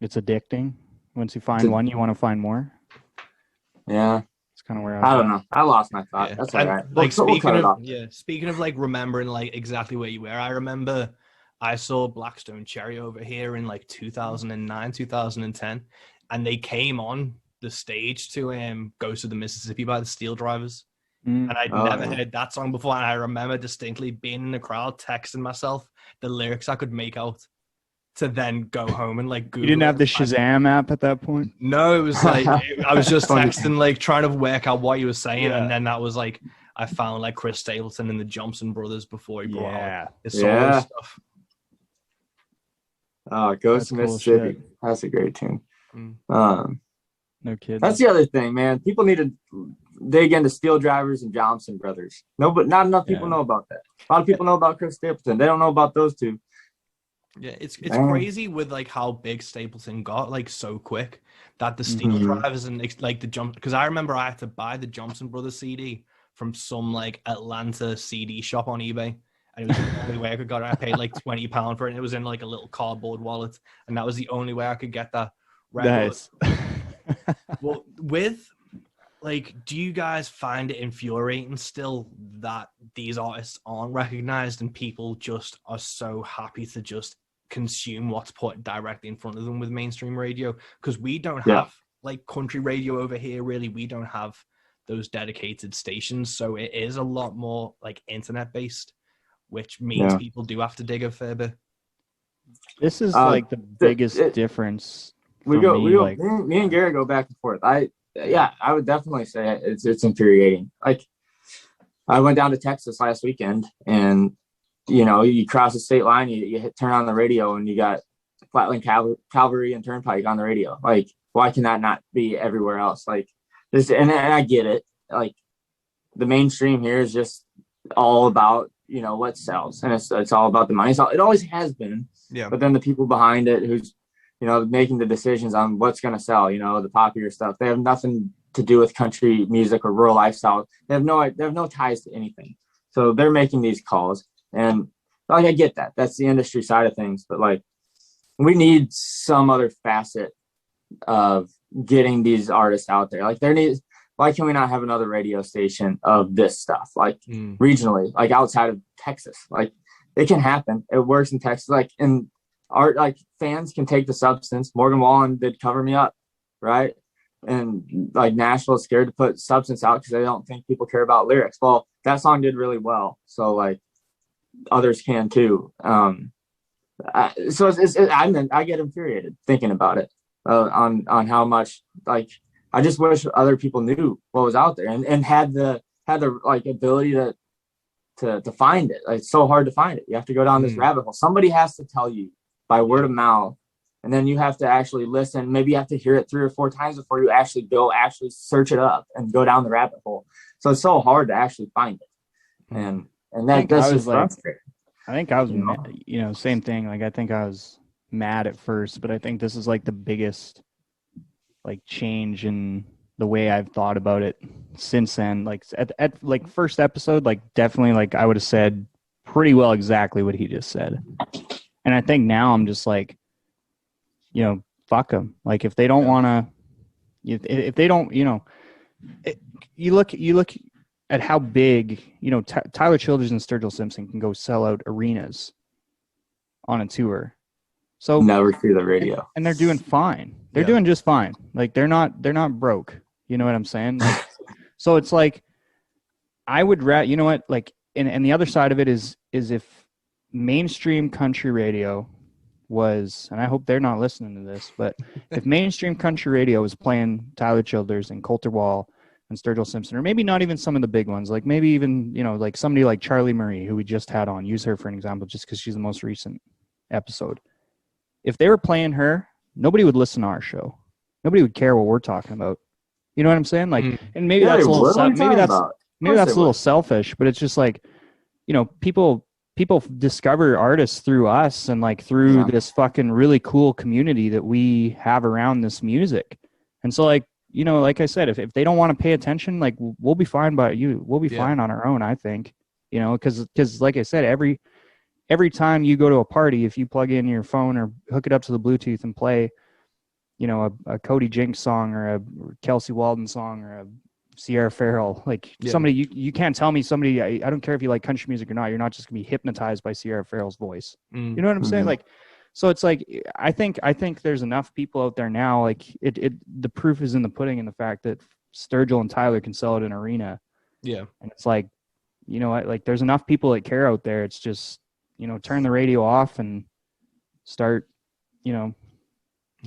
it's addicting. Once you find one, you want to find more. Yeah. It's kind of where I don't know. I lost my thought. Yeah. That's all right. Like speaking of like remembering like exactly where you were, I remember I saw Blackstone Cherry over here in like 2009, 2010, and they came on the stage to Ghost of the Mississippi by the Steel Drivers. And I'd never heard that song before. And I remember distinctly being in the crowd, texting myself the lyrics I could make out to then go home and like Google. You didn't have the Shazam app at that point? No, it was like I was just texting, like trying to work out what he was saying, Yeah. and then that was like I found like Chris Stapleton and the Johnson Brothers before he brought out his solo Yeah. stuff. Oh, Ghost That's of cool Mississippi. shit. That's a great tune. Mm. No kidding. That's the other thing, man. People need to dig into Steel Drivers and Johnson Brothers. No, but not enough people know about that. A lot of people know about Chris Stapleton. They don't know about those two. Yeah, it's crazy with like how big Stapleton got like so quick that the Steel Drivers and like the jump, because I remember I had to buy the Johnson Brothers CD from some like Atlanta CD shop on eBay, and it was the only way I could get it. I paid like £20 for it, and it was in like a little cardboard wallet, and that was the only way I could get that. Nice. Well, with like, do you guys find it infuriating still that these artists aren't recognized and people just are so happy to just consume what's put directly in front of them with mainstream radio? Because we don't have like country radio over here, really. We don't have those dedicated stations, so it is a lot more like internet based, which means people do have to dig a fair bit. This is like the biggest difference. Me and Garrett go back and forth. I would definitely say it's infuriating. Like, I went down to Texas last weekend, and you cross the state line, you turn on the radio, and you got Flatland Cavalry and Turnpike on the radio. Like, why can that not be everywhere else? Like, this, and I get it. Like, the mainstream here is just all about what sells, and it's all about the money. So it always has been. Yeah. But then the people behind it, who's making the decisions on what's going to sell, the popular stuff, they have nothing to do with country music or rural lifestyle. They have no ties to anything. So they're making these calls, and like, I get that. That's the industry side of things, but like, we need some other facet of getting these artists out there. Like, why can we not have another radio station of this stuff, like regionally, like outside of Texas? Like, it can happen. It works in Texas. Like, in art, like, fans can take the substance. Morgan Wallen did Cover Me Up, right? And like, Nashville is scared to put substance out because they don't think people care about lyrics. Well, that song did really well, so like, others can too. I get infuriated thinking about it, on how much, like, I just wish other people knew what was out there and had the like ability to find it. Like, it's so hard to find it. You have to go down this rabbit hole. Somebody has to tell you by word of mouth, and then you have to actually listen. Maybe you have to hear it 3 or 4 times before you actually search it up and go down the rabbit hole. So it's so hard to actually find it. And that's just frustrating. I think I was, same thing. Like, I think I was mad at first, but I think this is like the biggest like change in the way I've thought about it since then. Like, at like first episode, like, definitely, like, I would have said pretty well exactly what he just said. And I think now I'm just like, fuck them. Like, if they don't want to, if they don't, you look at how big, Tyler Childers and Sturgill Simpson can go sell out arenas on a tour. So never through the radio, and they're doing fine. They're doing just fine. Like, they're not broke. You know what I'm saying? Like, so it's like, I would you know what? Like, and the other side of it is if mainstream country radio was, and I hope they're not listening to this, but if mainstream country radio was playing Tyler Childers and Coulter Wall and Sturgill Simpson, or maybe not even some of the big ones, like maybe even, like somebody like Charlie Marie, who we just had on, use her for an example, just because she's the most recent episode. If they were playing her, nobody would listen to our show. Nobody would care what we're talking about. You know what I'm saying? Like, and maybe that's a little, maybe that's a little selfish, but it's just like, people discover artists through us and like through this fucking really cool community that we have around this music. And so, like, like I said, if they don't want to pay attention, like, we'll be fine we'll be fine on our own, I think, because like I said, every time you go to a party, if you plug in your phone or hook it up to the Bluetooth and play, a Cody Jinks song or a Kelsey Walden song or a Sierra Farrell, like somebody, you can't tell me somebody, I don't care if you like country music or not, you're not just gonna be hypnotized by Sierra Farrell's voice. You know what I'm saying? Like, so it's like, I think there's enough people out there now, like the proof is in the pudding in the fact that Sturgill and Tyler can sell at an arena. Yeah. And it's like, like, there's enough people that care out there. It's just, turn the radio off and start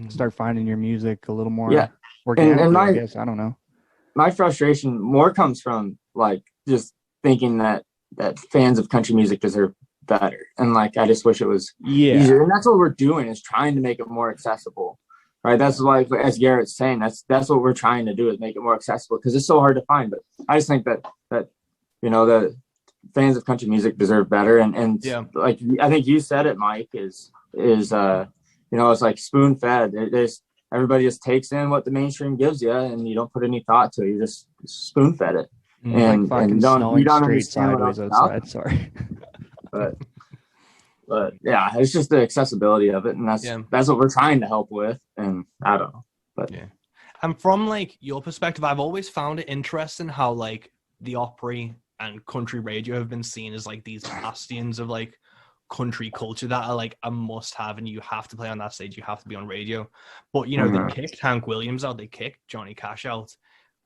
start finding your music a little more Yeah. organically, And I guess. I don't know. My frustration more comes from like just thinking that fans of country music deserve better, and like I just wish it was easier. And that's what we're doing, is trying to make it more accessible, right? That's why, as Garrett's saying, that's what we're trying to do, is make it more accessible, because it's so hard to find. But I just think that the fans of country music deserve better, and like I think you said it, Mike, is it's like spoon fed. Everybody just takes in what the mainstream gives you, and you don't put any thought to it. You just spoon fed it, and fucking you don't straight understand sideways outside. Sorry, but yeah, it's just the accessibility of it, and that's what we're trying to help with. And I don't know, but And from like your perspective, I've always found it interesting how like the Opry and country radio have been seen as like these bastions of like country culture that are like a must have, and you have to play on that stage, you have to be on radio. But they kicked Hank Williams out, they kicked Johnny Cash out.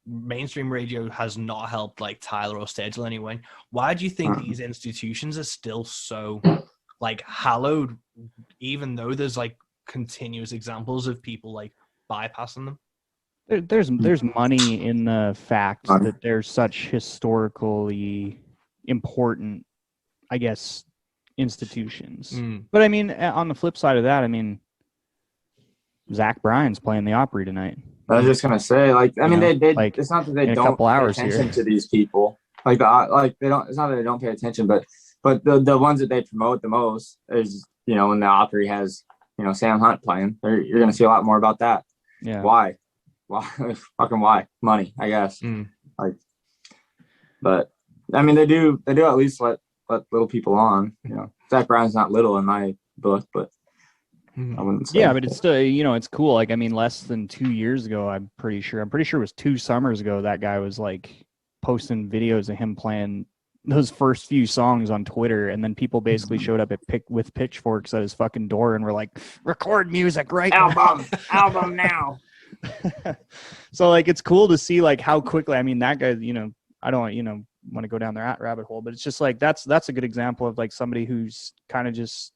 Mainstream radio has not helped like Tyler or Stegel anyway. Why do you think these institutions are still so like hallowed, even though there's like continuous examples of people like bypassing them? There's money in the fact that there's such historically important, I guess, institutions. But I mean, on the flip side of that, I mean, Zach Bryan's playing the Opry tonight. I was just gonna say, like, I mean, they like, it's not that they don't pay attention to these people. Like they don't. It's not that they don't pay attention, but the ones that they promote the most is when the Opry has Sam Hunt playing. You're gonna see a lot more about that. Yeah. Why? Fucking why? Money, I guess. Like, but I mean, they do at least let little people on. Zach Bryan's not little in my book, but I wouldn't say. Yeah, but it's still it's cool. Like, I mean, less than 2 years ago, I'm pretty sure it was 2 summers ago, that guy was like posting videos of him playing those first few songs on Twitter, and then people basically showed up with pitchforks at his fucking door and were like, record music right now. album now. So like, it's cool to see like how quickly, I mean, that guy, I don't want to go down the rabbit hole, but it's just like that's a good example of like somebody who's kind of just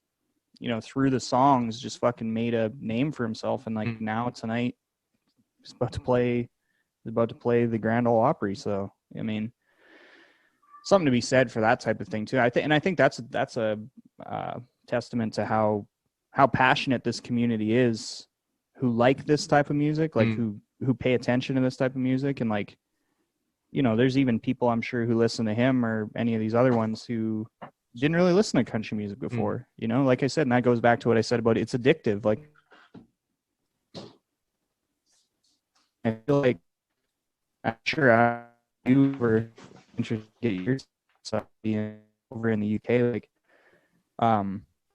through the songs just fucking made a name for himself, and like now tonight he's about to play the Grand Ole Opry. So I mean, something to be said for that type of thing too. I think that's a testament to how passionate this community is, who like this type of music, like who pay attention to this type of music. And like, there's even people I'm sure who listen to him or any of these other ones who didn't really listen to country music before, like I said, and that goes back to what I said about it's addictive. Like, I feel like I'm sure you were interested to get your stuff being over in the UK. Like,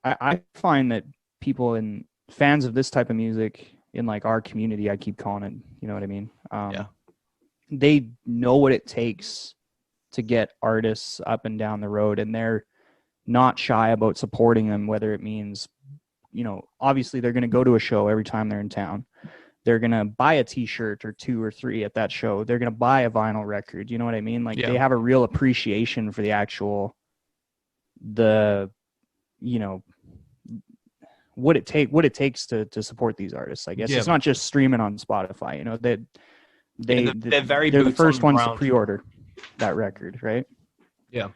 I find that people and fans of this type of music in like our community, I keep calling it, you know what I mean? They know what it takes to get artists up and down the road, and they're not shy about supporting them, whether it means, obviously they're going to go to a show every time they're in town. They're going to buy a t-shirt or 2 or 3 at that show. They're going to buy a vinyl record. You know what I mean? Like, they have a real appreciation for the actual, what it takes to support these artists. I guess it's not just streaming on Spotify, they're the first ones to pre-order that record, right? Yeah.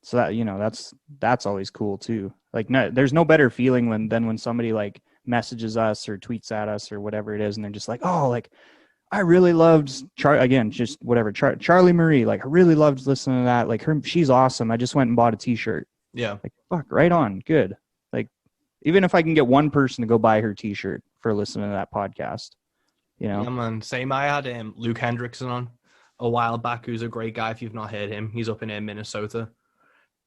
So that that's always cool too. Like, there's no better feeling than when somebody like messages us or tweets at us or whatever it is, and they're just like, oh, like, I really loved Charlie Marie. Like, I really loved listening to that. Like, she's awesome. I just went and bought a t-shirt. Yeah. Like, fuck, right on. Good. Like, even if I can get one person to go buy her t-shirt for listening to that podcast, Yeah, man. Same. I had Luke Hendrickson on a while back, who's a great guy. If you've not heard him, he's up in Minnesota.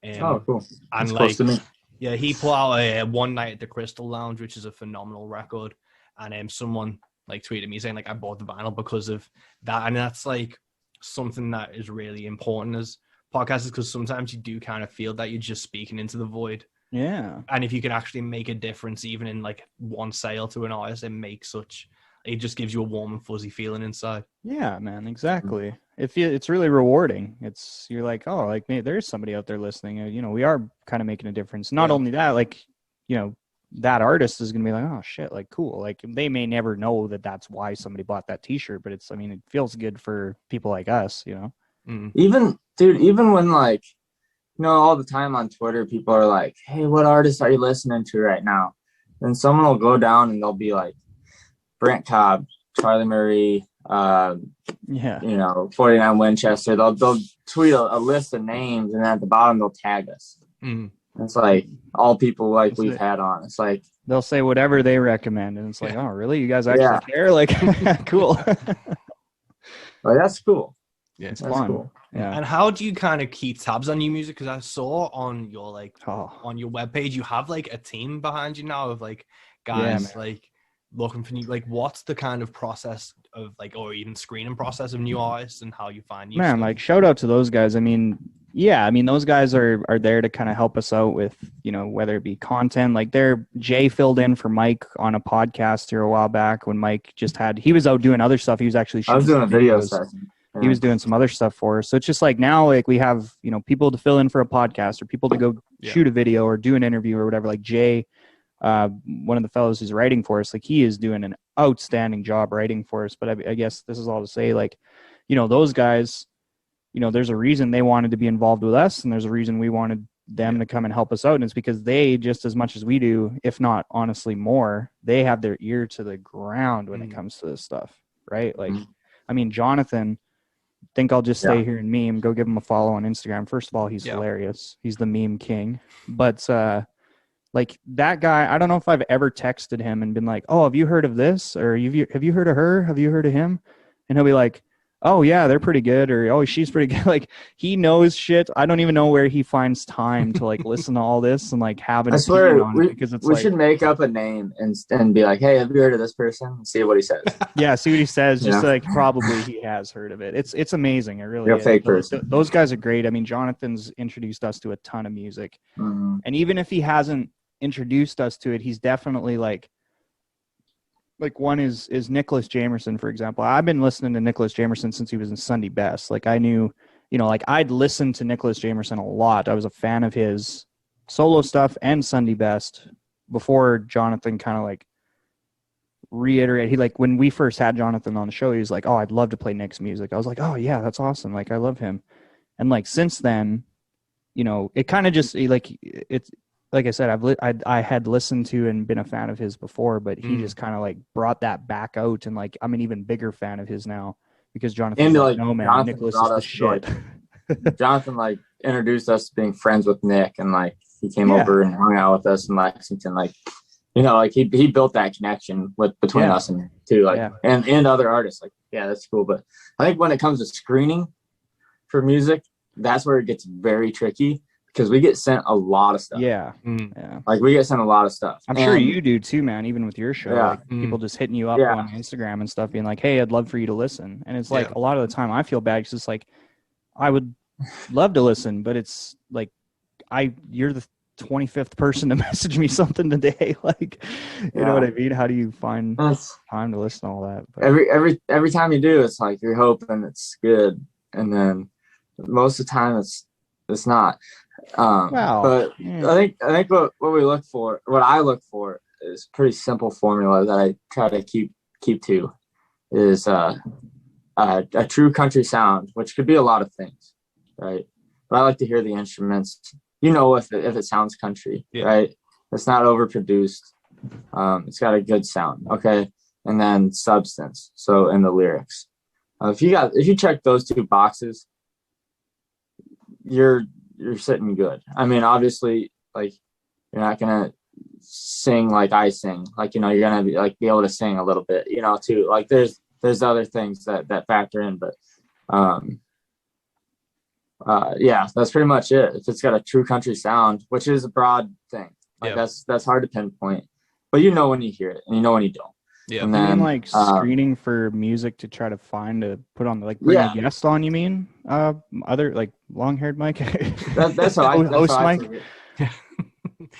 Cool. And that's like, close to me. Yeah, he put out a One Night at the Crystal Lounge, which is a phenomenal record. And someone like tweeted me saying like, I bought the vinyl because of that. And that's like something that is really important as podcasters, because sometimes you do kind of feel that you're just speaking into the void. Yeah. And if you can actually make a difference, even in like one sale to an artist, it just gives you a warm and fuzzy feeling inside. Yeah, man, exactly. It's really rewarding. You're like, oh, like, maybe there's somebody out there listening. We are kind of making a difference. Not only that, like, that artist is going to be like, oh shit, like cool. Like they may never know that that's why somebody bought that t-shirt, but I mean, it feels good for people like us, you know? Even when like, you know, all the time on Twitter, people are like, hey, what artist are you listening to right now? And someone will go down and they'll be like, Brent Cobb, Charlie Murray, you know, 49 Winchester. They'll tweet a list of names, and at the bottom they'll tag us. It's like all people like we've had on. It's like they'll say whatever they recommend, and it's like, oh, really? You guys actually care? Like, cool. Like, that's cool. Yeah, it's fun. Cool. Yeah. And how do you kind of keep tabs on new music? Because I saw on your on your webpage, you have like a team behind you now of like guys like looking for new. Like, what's the kind of process of like, or even screening process of new artists, and how you find new stuff? Like shout out to those guys. I mean, those guys are there to kind of help us out with, you know, whether it be content. Like Jay filled in for Mike on a podcast here a while back when Mike he was out doing other stuff. He was actually I was doing a video session. He was doing some other stuff for us. So it's just like now, like we have, you know, people to fill in for a podcast or people to go shoot a video or do an interview or whatever. Like Jay, one of the fellows who's writing for us, like he is doing an outstanding job writing for us. But I guess this is all to say, like, you know, those guys, you know, there's a reason they wanted to be involved with us, and there's a reason we wanted them to come and help us out. And it's because they, just as much as we do, if not honestly more, they have their ear to the ground when it comes to this stuff, right? Like, I mean, Jonathan, think I'll just stay here and meme. Go give him a follow on Instagram. First of all, he's hilarious. He's the meme king. But like that guy, I don't know if I've ever texted him and been like, "Oh, have you heard of this?" Or "Have you heard of her? Have you heard of him?" And he'll be like, "Oh yeah, they're pretty good," or "Oh, she's pretty good." Like he knows shit. I don't even know where he finds time to like listen to all this and like have an opinion on it, because it's we should make up a name and be like, "Hey, have you heard of this person?" And see what he says. Yeah, see what he says. Just like probably he has heard of it. It's amazing. It really is. Fake person. Those guys are great. I mean, Jonathan's introduced us to a ton of music, and even if he hasn't introduced us to it, he's definitely like one is Nicholas Jamerson, for example. I've been listening to Nicholas Jamerson since he was in Sunday Best. Like I knew, you know, like I'd listened to Nicholas Jamerson a lot. I was a fan of his solo stuff and Sunday Best before Jonathan kind of like reiterated. He like, when we first had Jonathan on the show, he was like, "Oh, I'd love to play Nick's music." I was like, "Oh yeah, that's awesome. Like I love him." And like since then, you know, it kind of just like it's, like I said, I had listened to and been a fan of his before, but he just kind of like brought that back out, and like I'm an even bigger fan of his now because Jonathan. Like, no man, Jonathan Nicholas is the shit. Jonathan like introduced us to being friends with Nick, and like he came over and hung out with us in Lexington. Like, you know, like he built that connection between us and too, like and other artists. Like, yeah, that's cool. But I think when it comes to screening for music, that's where it gets very tricky. Because we get sent a lot of stuff. Yeah. Like we get sent a lot of stuff. I'm sure you do too, man. Even with your show, like people just hitting you up on Instagram and stuff, being like, "Hey, I'd love for you to listen." And it's like a lot of the time I feel bad because it's like I would love to listen, but it's like you're the 25th person to message me something today. Like, you know what I mean? How do you find time to listen to all that? But every time you do, it's like you're hoping it's good, and then most of the time it's not. But I think what we look for, what I look for, is a pretty simple formula that I try to keep to, is a true country sound, which could be a lot of things, right? But I like to hear the instruments. You know, if it sounds country, right? It's not overproduced. It's got a good sound, okay? And then substance. So in the lyrics, if you check those two boxes, you're sitting good. I mean, obviously, like you're not gonna sing like I sing. Like, you know, you're gonna be able to sing a little bit, you know, too. Like there's other things that factor in, but that's pretty much it. If it's got a true country sound, which is a broad thing, like that's hard to pinpoint, but you know when you hear it and you know when you don't. Yeah. And then, you mean like screening for music to try to find to put on, like bring a guest on, you mean? Other like long-haired Mike? That's how I host Mike? Is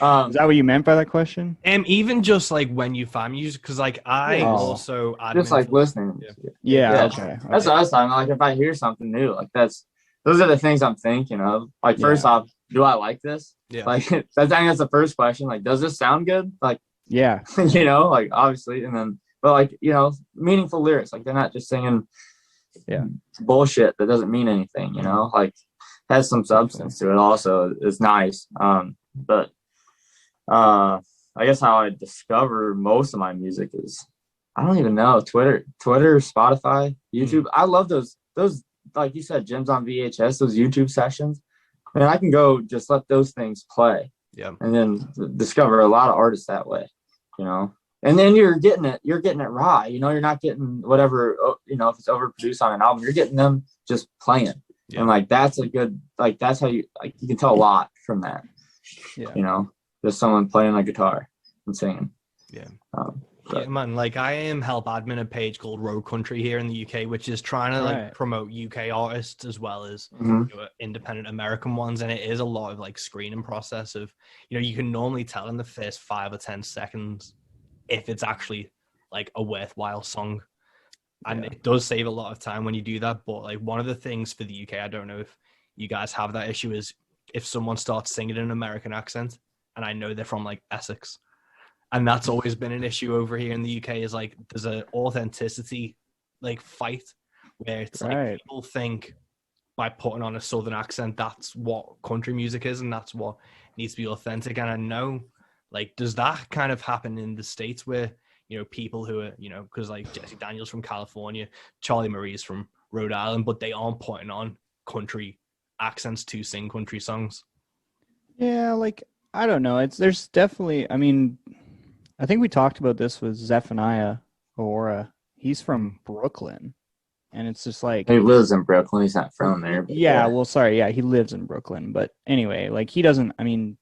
that what you meant by that question? And even just like when you find music, because like I also just like listening. Yeah. Okay. That's what I was talking about. Like if I hear something new, like those are the things I'm thinking of. Like first off, do I like this? Yeah. Like, I think that's the first question. Like, does this sound good? Like, Yeah. you know, like obviously, and then, but like, you know, meaningful lyrics. Like, they're not just singing bullshit that doesn't mean anything, you know, like has some substance to it also. It's nice. But I guess how I discover most of my music is, I don't even know, Twitter, Spotify, YouTube. I love those, like you said, Gems on VHS, those YouTube sessions. And I can go just let those things play. Yeah. And then discover a lot of artists that way, you know. And then you're getting it raw, you know, you're not getting whatever, you know, if it's overproduced on an album, you're getting them just playing. Yeah. And like, that's a good, like, that's how you, like, you can tell a lot from that, you know, just someone playing a guitar and singing. Yeah. Yeah, man, like I am help admin a page called Road Country here in the UK, which is trying to like promote UK artists as well as you know, independent American ones. And it is a lot of like screening process of, you know, you can normally tell in the first 5 or 10 seconds if it's actually like a worthwhile song. And it does save a lot of time when you do that. But like one of the things for the UK, I don't know if you guys have that issue, is if someone starts singing in an American accent and I know they're from like Essex. And that's always been an issue over here in the UK, is like there's an authenticity like fight where it's like people think by putting on a southern accent, that's what country music is and that's what needs to be authentic. And I know, like, does that kind of happen in the States where, you know, people who are, you know, because like Jesse Daniels from California, Charlie Marie's from Rhode Island, but they aren't putting on country accents to sing country songs? Yeah, like, I don't know. There's definitely, I mean, I think we talked about this with Zephaniah Aora. He's from Brooklyn. And it's just like... He lives in Brooklyn. He's not from there. Yeah, well, sorry. Yeah, he lives in Brooklyn. But anyway, like, he doesn't... I mean,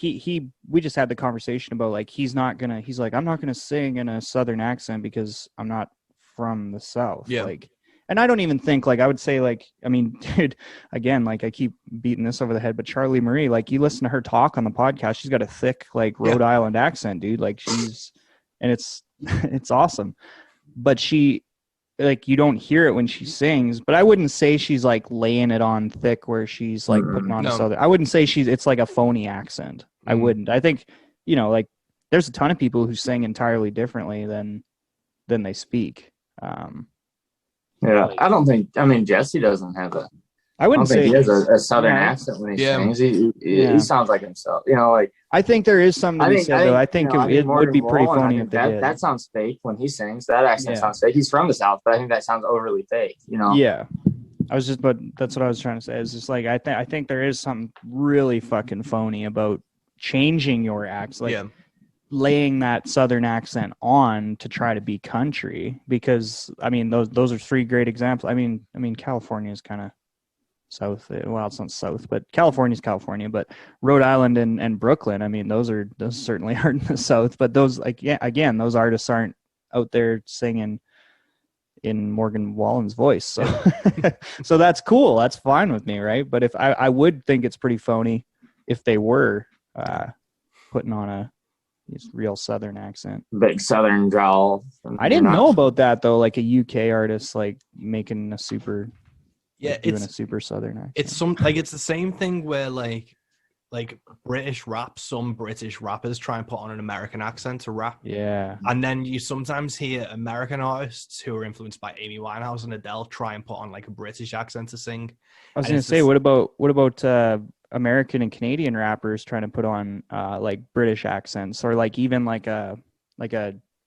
we just had the conversation about, like, he's like, I'm not going to sing in a Southern accent because I'm not from the South. Yeah. Like, and I don't even think, like, I would say, like, I mean, dude, again, like, I keep beating this over the head, but Charlie Marie, like, you listen to her talk on the podcast, she's got a thick, like, Rhode Island accent, dude. Like, and it's awesome. But she, like, you don't hear it when she sings, but I wouldn't say she's, like, laying it on thick where she's, like, putting on a Southern. I wouldn't say it's, like, a phony accent. I wouldn't. I think, you know, like, there's a ton of people who sing entirely differently than they speak. Yeah, I don't think. I mean, Jesse doesn't have a. I wouldn't say he has a Southern accent when he sings. He sounds like himself. You know, like I think there is something to be said, though. I think it would be pretty funny if they did. That sounds fake when he sings. That accent sounds fake. He's from the South, but I think that sounds overly fake. You know? Yeah, but that's what I was trying to say. It's just like I think there is something really fucking phony about changing your accent. Like, laying that Southern accent on to try to be country, because I mean those are 3 great examples. I mean California is kind of south. Well, it's not south, but California's California. But Rhode Island and Brooklyn, I mean those certainly aren't in the South. But those, like, again, those artists aren't out there singing in Morgan Wallen's voice. So so that's cool. That's fine with me, right? But if I would think it's pretty phony if they were putting on a real Southern accent, big Southern drawl. I didn't know about that though. Like a UK artist, like making a super, doing a super Southern accent. It's it's the same thing where like British rap. Some British rappers try and put on an American accent to rap. Yeah, and then you sometimes hear American artists who are influenced by Amy Winehouse and Adele try and put on like a British accent to sing. I was going to say, what about American and Canadian rappers trying to put on like British accents, or like even like a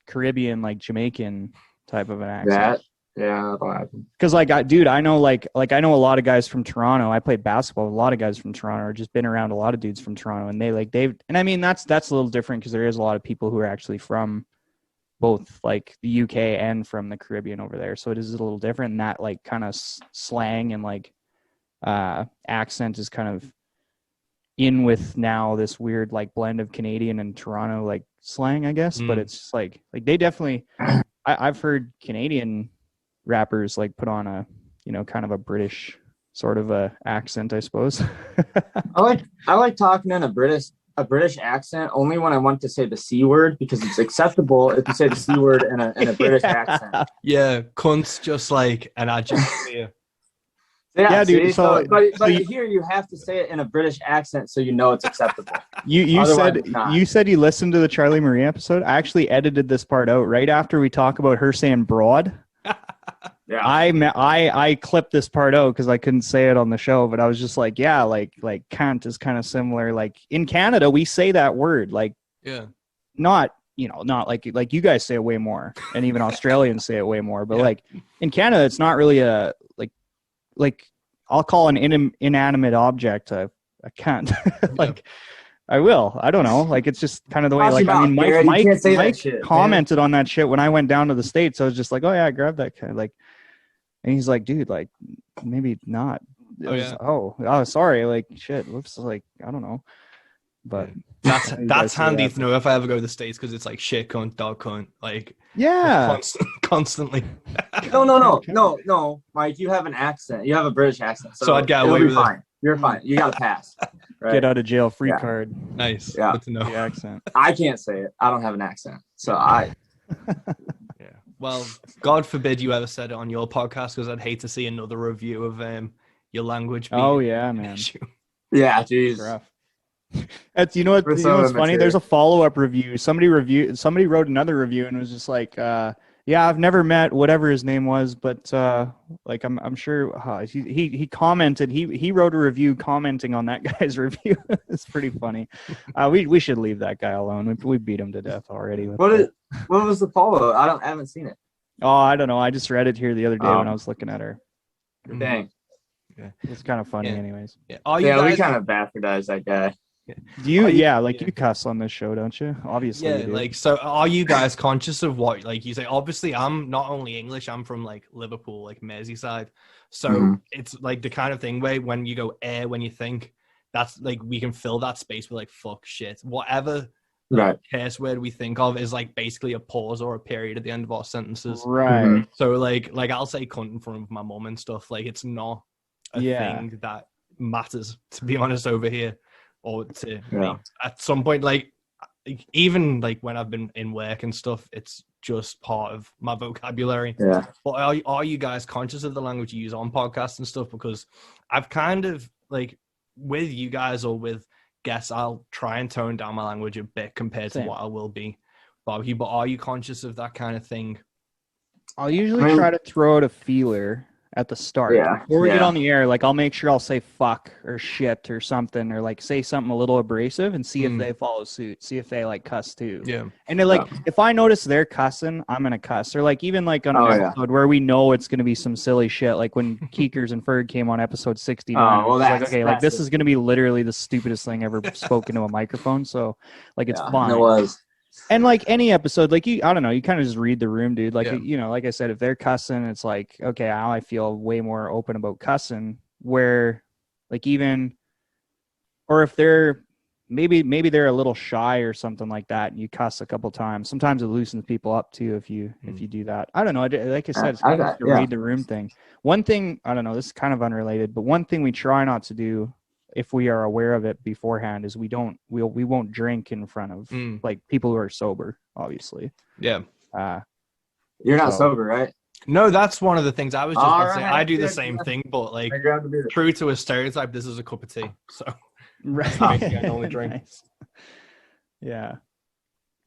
Caribbean, like Jamaican type of an accent? That'll happen. Because like I know a lot of guys from Toronto. I played basketball with a lot of guys from Toronto, or just been around a lot of dudes from Toronto, and and I mean that's a little different because there is a lot of people who are actually from both like the UK and from the Caribbean over there, so it is a little different. And that like kind of slang and like accent is kind of in with now this weird like blend of Canadian and Toronto like slang, I guess. But it's just like they definitely I've heard Canadian rappers like put on a, you know, kind of a British sort of a accent, I suppose. I like talking in a British accent only when I want to say the C word, because it's acceptable if you say the C word in a British accent. Yeah, cunt's just like an adjective. Yeah, dude. See? So, but here you have to say it in a British accent so you know it's acceptable. You Otherwise, said it's not. you said you listened to the Charlie Marie episode. I actually edited this part out right after we talk about her saying broad. Yeah. I clipped this part out because I couldn't say it on the show, but I was just like, yeah, like cunt is kind of similar. Like in Canada, we say that word, like not like you guys say it way more, and even Australians say it way more. But like in Canada, it's not really a like I'll call an inanimate object a cunt. Like I will. I don't know. Like it's just kind of the way. Like I mean, Mike commented on that shit when I went down to the States. I was just like, oh yeah, I grabbed that guy. Like, and he's like, dude, like maybe not. Oh, sorry. Like shit. Whoops. Like I don't know. But that's handy to know if I ever go to the States because it's like shit cunt, dog cunt, like constantly. No, Mike, you have an accent. You have a British accent, so I'd get away with fine. it. You're fine. You got a pass. Right? Get out of jail free card. Nice. Yeah. Good to know. The accent. I can't say it. I don't have an accent, so I. Yeah. Well, God forbid you ever said it on your podcast because I'd hate to see another review of your language. Oh yeah, man. Yeah, jeez. Rough. That's you know what's funny? There's a follow-up review. Somebody wrote another review and was just like, yeah, I've never met whatever his name was, but like I'm sure he commented. He wrote a review commenting on that guy's review. It's pretty funny. We should leave that guy alone. We beat him to death already. What was the follow? I haven't seen it. Oh, I don't know. I just read it here the other day when I was looking at her. Dang. Yeah. It's kind of funny, anyways. Yeah, we kind of bastardized that guy. Do you? You cuss on this show, don't you? Obviously. Yeah, like, so are you guys conscious of what, like you say, obviously I'm not only English, I'm from like Liverpool, like Merseyside. So it's like the kind of thing where when you go when you think, that's like, we can fill that space with like, fuck, shit, whatever curse word we think of is like basically a pause or a period at the end of our sentences. Right. So like I'll say cunt in front of my mom and stuff. Like it's not a thing that matters, to be honest, over here. Or to me. At some point, like even like when I've been in work and stuff, it's just part of my vocabulary. Yeah. But are you guys conscious of the language you use on podcasts and stuff? Because I've kind of like with you guys or with guests, I'll try and tone down my language a bit compared to what I will be barbecue. But are you conscious of that kind of thing? I'll usually try to throw out a feeler at the start before we get on the air. Like I'll make sure I'll say fuck or shit or something, or like say something a little abrasive and see if they follow suit, see if they like cuss too. And they're like, if I notice they're cussing, I'm gonna cuss. Or like even like on an episode where we know it's gonna be some silly shit, like when Keekers and Ferg came on episode 69. This is gonna be literally the stupidest thing ever spoken to a microphone, so like it's fine. It was. And like any episode, like I don't know, you kind of just read the room, dude. Like, like I said, if they're cussing, it's like, okay, now I feel way more open about cussing, where like even, or if they're, maybe they're a little shy or something like that, and you cuss a couple times. Sometimes it loosens people up too if you do that. I don't know. Like I said, it's kind of a read the room thing. One thing, I don't know, this is kind of unrelated, but one thing we try not to do, if we are aware of it beforehand, is we won't drink in front of like people who are sober, obviously. Yeah. You're not sober, right? No, that's one of the things I was just going to say. I do the same thing, but like true to a stereotype, this is a cup of tea. So I only drink. Nice. Yeah.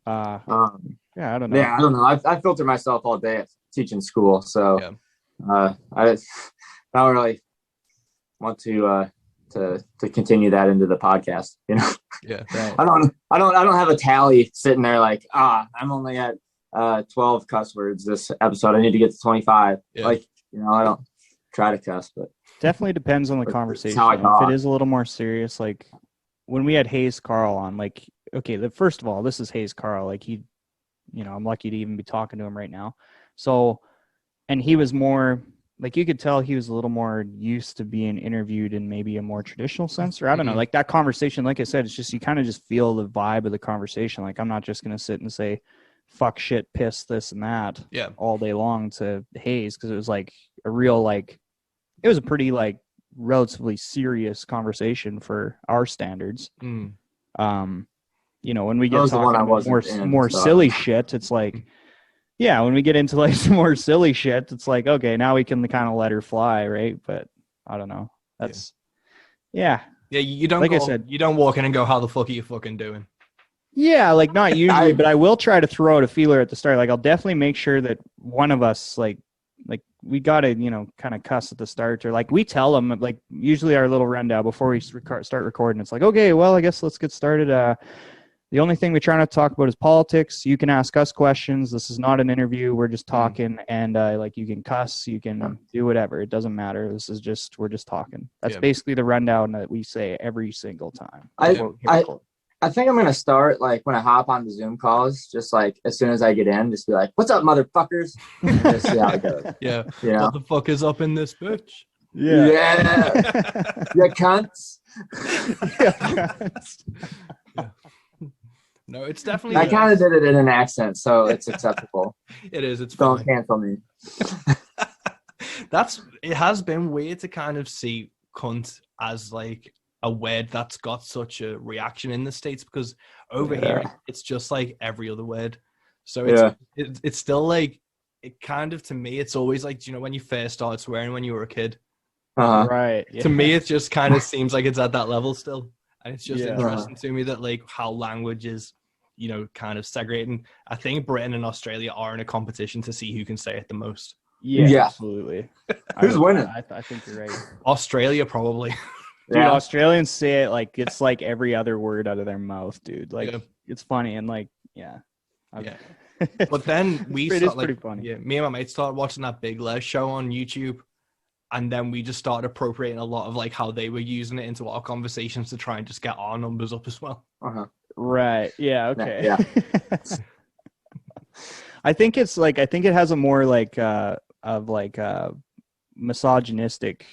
I don't know. Yeah, I don't know. I filter myself all day at teaching school, so I don't really want to continue that into the podcast, you know. Right. I don't have a tally sitting there like, I'm only at 12 cuss words this episode, I need to get to 25. Like, you know, I don't try to cuss, but definitely depends on the conversation. If it is a little more serious, like when we had Hayes Carl on, like, okay, first of all, this is Hayes Carl, like he, you know, I'm lucky to even be talking to him right now. So, and he was more, like you could tell he was a little more used to being interviewed in maybe a more traditional sense, or I don't know, like that conversation, like I said, it's just, you kind of just feel the vibe of the conversation. Like I'm not just going to sit and say, fuck, shit, piss, this and that all day long to Hayes. Cause it was like a real, like, it was a pretty like relatively serious conversation for our standards. You know, when we get talking about more silly shit, it's like, when we get into like some more silly shit, it's like, okay, now we can kind of let her fly, right? But I don't know. That's yeah. Yeah, you don't like go, I said, you don't walk in and go, how the fuck are you fucking doing? Yeah, like not usually, but I will try to throw out a feeler at the start. Like I'll definitely make sure that one of us like we gotta kind of cuss at the start, or like we tell them like usually our little rundown before we start recording. It's like, okay, well I guess let's get started. The only thing we try not to talk about is politics. You can ask us questions. This is not an interview. We're just talking, and like you can cuss, you can do whatever. It doesn't matter. We're just talking. That's basically the rundown that we say every single time. I think I'm gonna start like when I hop on the Zoom calls, just like as soon as I get in, just be like, "What's up, motherfuckers?" And just see how it goes. Yeah, What the fuck is up in this bitch? Yeah, you cunts. No, it's definitely. I kind of did it in an accent, so it's acceptable. It is. It's don't funny. cancel me. It has been weird to kind of see cunt as like a word that's got such a reaction in the States, because over here it's just like every other word. So it's still like, it kind of, to me, it's always like, when you first started swearing when you were a kid? Right. To me, it just kind of seems like it's at that level still. And it's just interesting to me that like how language is, kind of segregating. I think Britain and Australia are in a competition to see who can say it the most. Yeah. Absolutely. Who's winning? I think you're right. Australia, probably. Dude, Australians say it like it's like every other word out of their mouth, dude. Like it's funny and like But then we it started, is pretty funny. Yeah, me and my mate started watching that Big Les show on YouTube, and then we just started appropriating a lot of like how they were using it into our conversations to try and just get our numbers up as well. Right. Yeah. Okay. Yeah. I think it has a more like misogynistic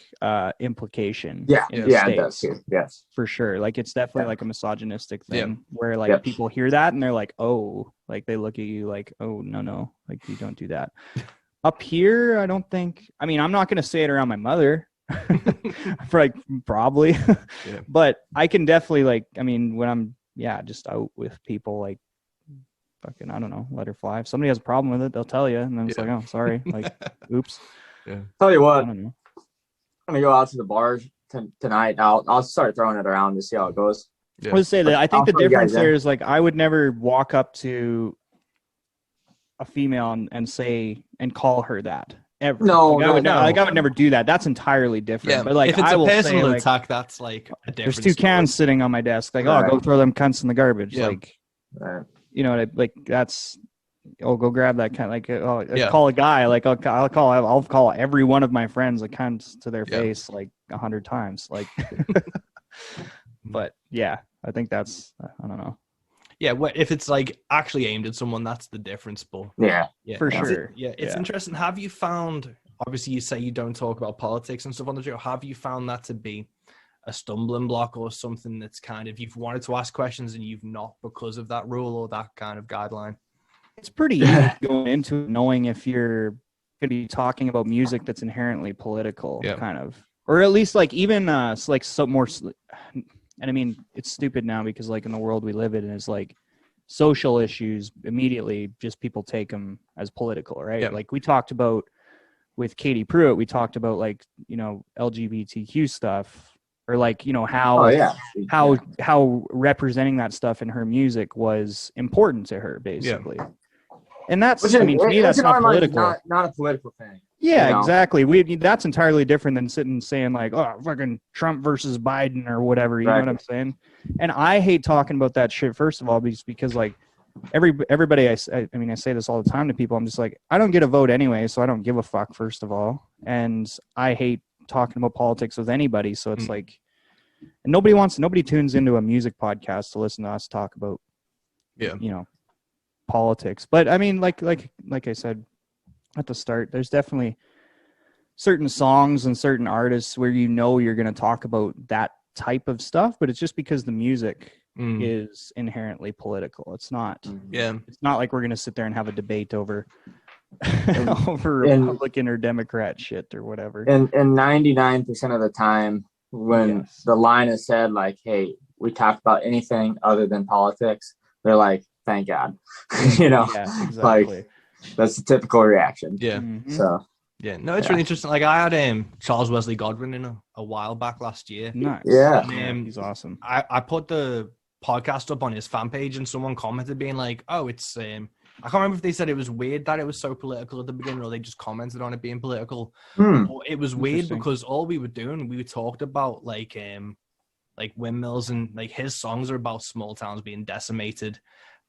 implication. It does too. Yes, for sure. Like it's definitely like a misogynistic thing where like people hear that and they're like, oh, like they look at you like, oh no, like you don't do that. Up here, I don't think. I mean, I'm not gonna say it around my mother. For like probably, but I can definitely like. I mean, when I'm just out with people, like fucking, I don't know, let her fly. If somebody has a problem with it, they'll tell you, and then it's like, oh, sorry, like, oops. Yeah. Tell you what, I don't know. I'm gonna go out to the bars tonight. I'll start throwing it around to see how it goes. I would say that I think the difference there is like I would never walk up to a female and say and call her that ever. No, I would never do that. That's entirely different. Yeah, but like if it's I will a personal say, attack, that's like a different. There's 2 cans sitting on my desk. Like, go throw them cunts in the garbage. Yeah. Like, like that's. Oh, go grab that kind. Like, call a guy. Like, I'll call every one of my friends a cunt to their face like 100 times. Like, but I think that's. I don't know. Yeah, if it's like actually aimed at someone, that's the difference. But for sure. It's interesting. Have you found? Obviously, you say you don't talk about politics and stuff on the show. Have you found that to be a stumbling block or something that's kind of you've wanted to ask questions and you've not because of that rule or that kind of guideline? It's pretty easy going into it knowing if you're going to be talking about music that's inherently political, kind of, or at least like even like some more. And I mean, it's stupid now because like in the world we live in is like social issues immediately just people take them as political, right? Yeah. Like we talked about with Katie Pruitt, we talked about like, LGBTQ stuff or like, how representing that stuff in her music was important to her basically. Yeah. And that's, to me, that's not political. Not a political thing. Yeah, exactly. That's entirely different than sitting and saying like, oh, fucking Trump versus Biden or whatever. You know what I'm saying? And I hate talking about that shit. First of all, because like everybody, I say this all the time to people. I'm just like, I don't get a vote anyway, so I don't give a fuck. First of all, and I hate talking about politics with anybody. So it's like, and nobody tunes into a music podcast to listen to us talk about, politics. But I mean, like I said at the start, there's definitely certain songs and certain artists where you're going to talk about that type of stuff, but it's just because the music is inherently political. It's not. It's not like we're going to sit there and have a debate over Republican or Democrat shit or whatever. And 99% of the time when the line is said like, hey, we talked about anything other than politics, they're like, thank God. Exactly. Like that's the typical reaction. Yeah. So Yeah, no, it's really interesting. Like I had Charles Wesley Godwin in a while back last year. Nice. Yeah. And, he's awesome. I put the podcast up on his fan page, and someone commented being like, "Oh, it's I can't remember if they said it was weird that it was so political at the beginning, or they just commented on it being political. But it was weird because all we were doing, we talked about like windmills, and like his songs are about small towns being decimated,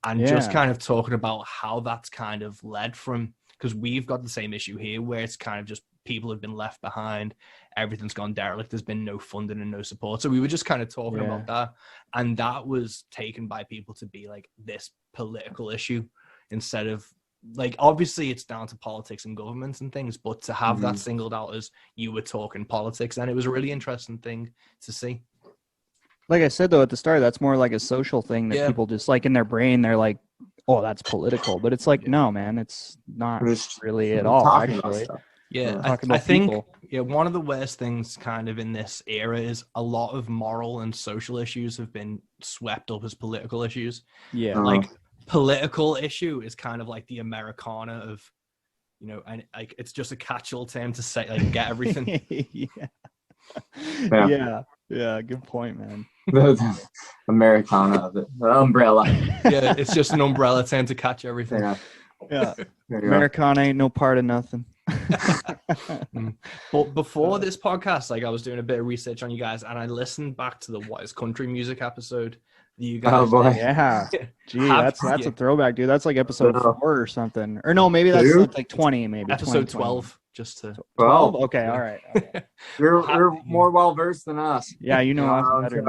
and just kind of talking about how that's kind of led from, because we've got the same issue here where it's kind of just people have been left behind, everything's gone derelict, there's been no funding and no support. So we were just kind of talking about that, and that was taken by people to be like this political issue instead of like, obviously it's down to politics and governments and things, but to have that singled out as you were talking politics, and it was a really interesting thing to see. Like I said, though, at the start, that's more like a social thing that people just like in their brain, they're like, oh, that's political. But it's like, no, man, it's not really at all, actually. Yeah, I think one of the worst things kind of in this era is a lot of moral and social issues have been swept up as political issues. Yeah. Like political issue is kind of like the Americana of, you know, and like it's just a catch-all term to say like get everything. Yeah, good point, man. The Americana of it, the umbrella. Yeah, it's just an umbrella term to catch everything. Yeah. Americana ain't no part of nothing. But before this podcast, like I was doing a bit of research on you guys, and I listened back to the What is Country Music episode that you guys did. Yeah. Gee, that's a throwback, dude. That's like episode 4 or something. Or no, maybe that's like 20, maybe. Episode 12. Just to 12? Okay, all right. Okay. You're more well versed than us. Yeah, you know us better.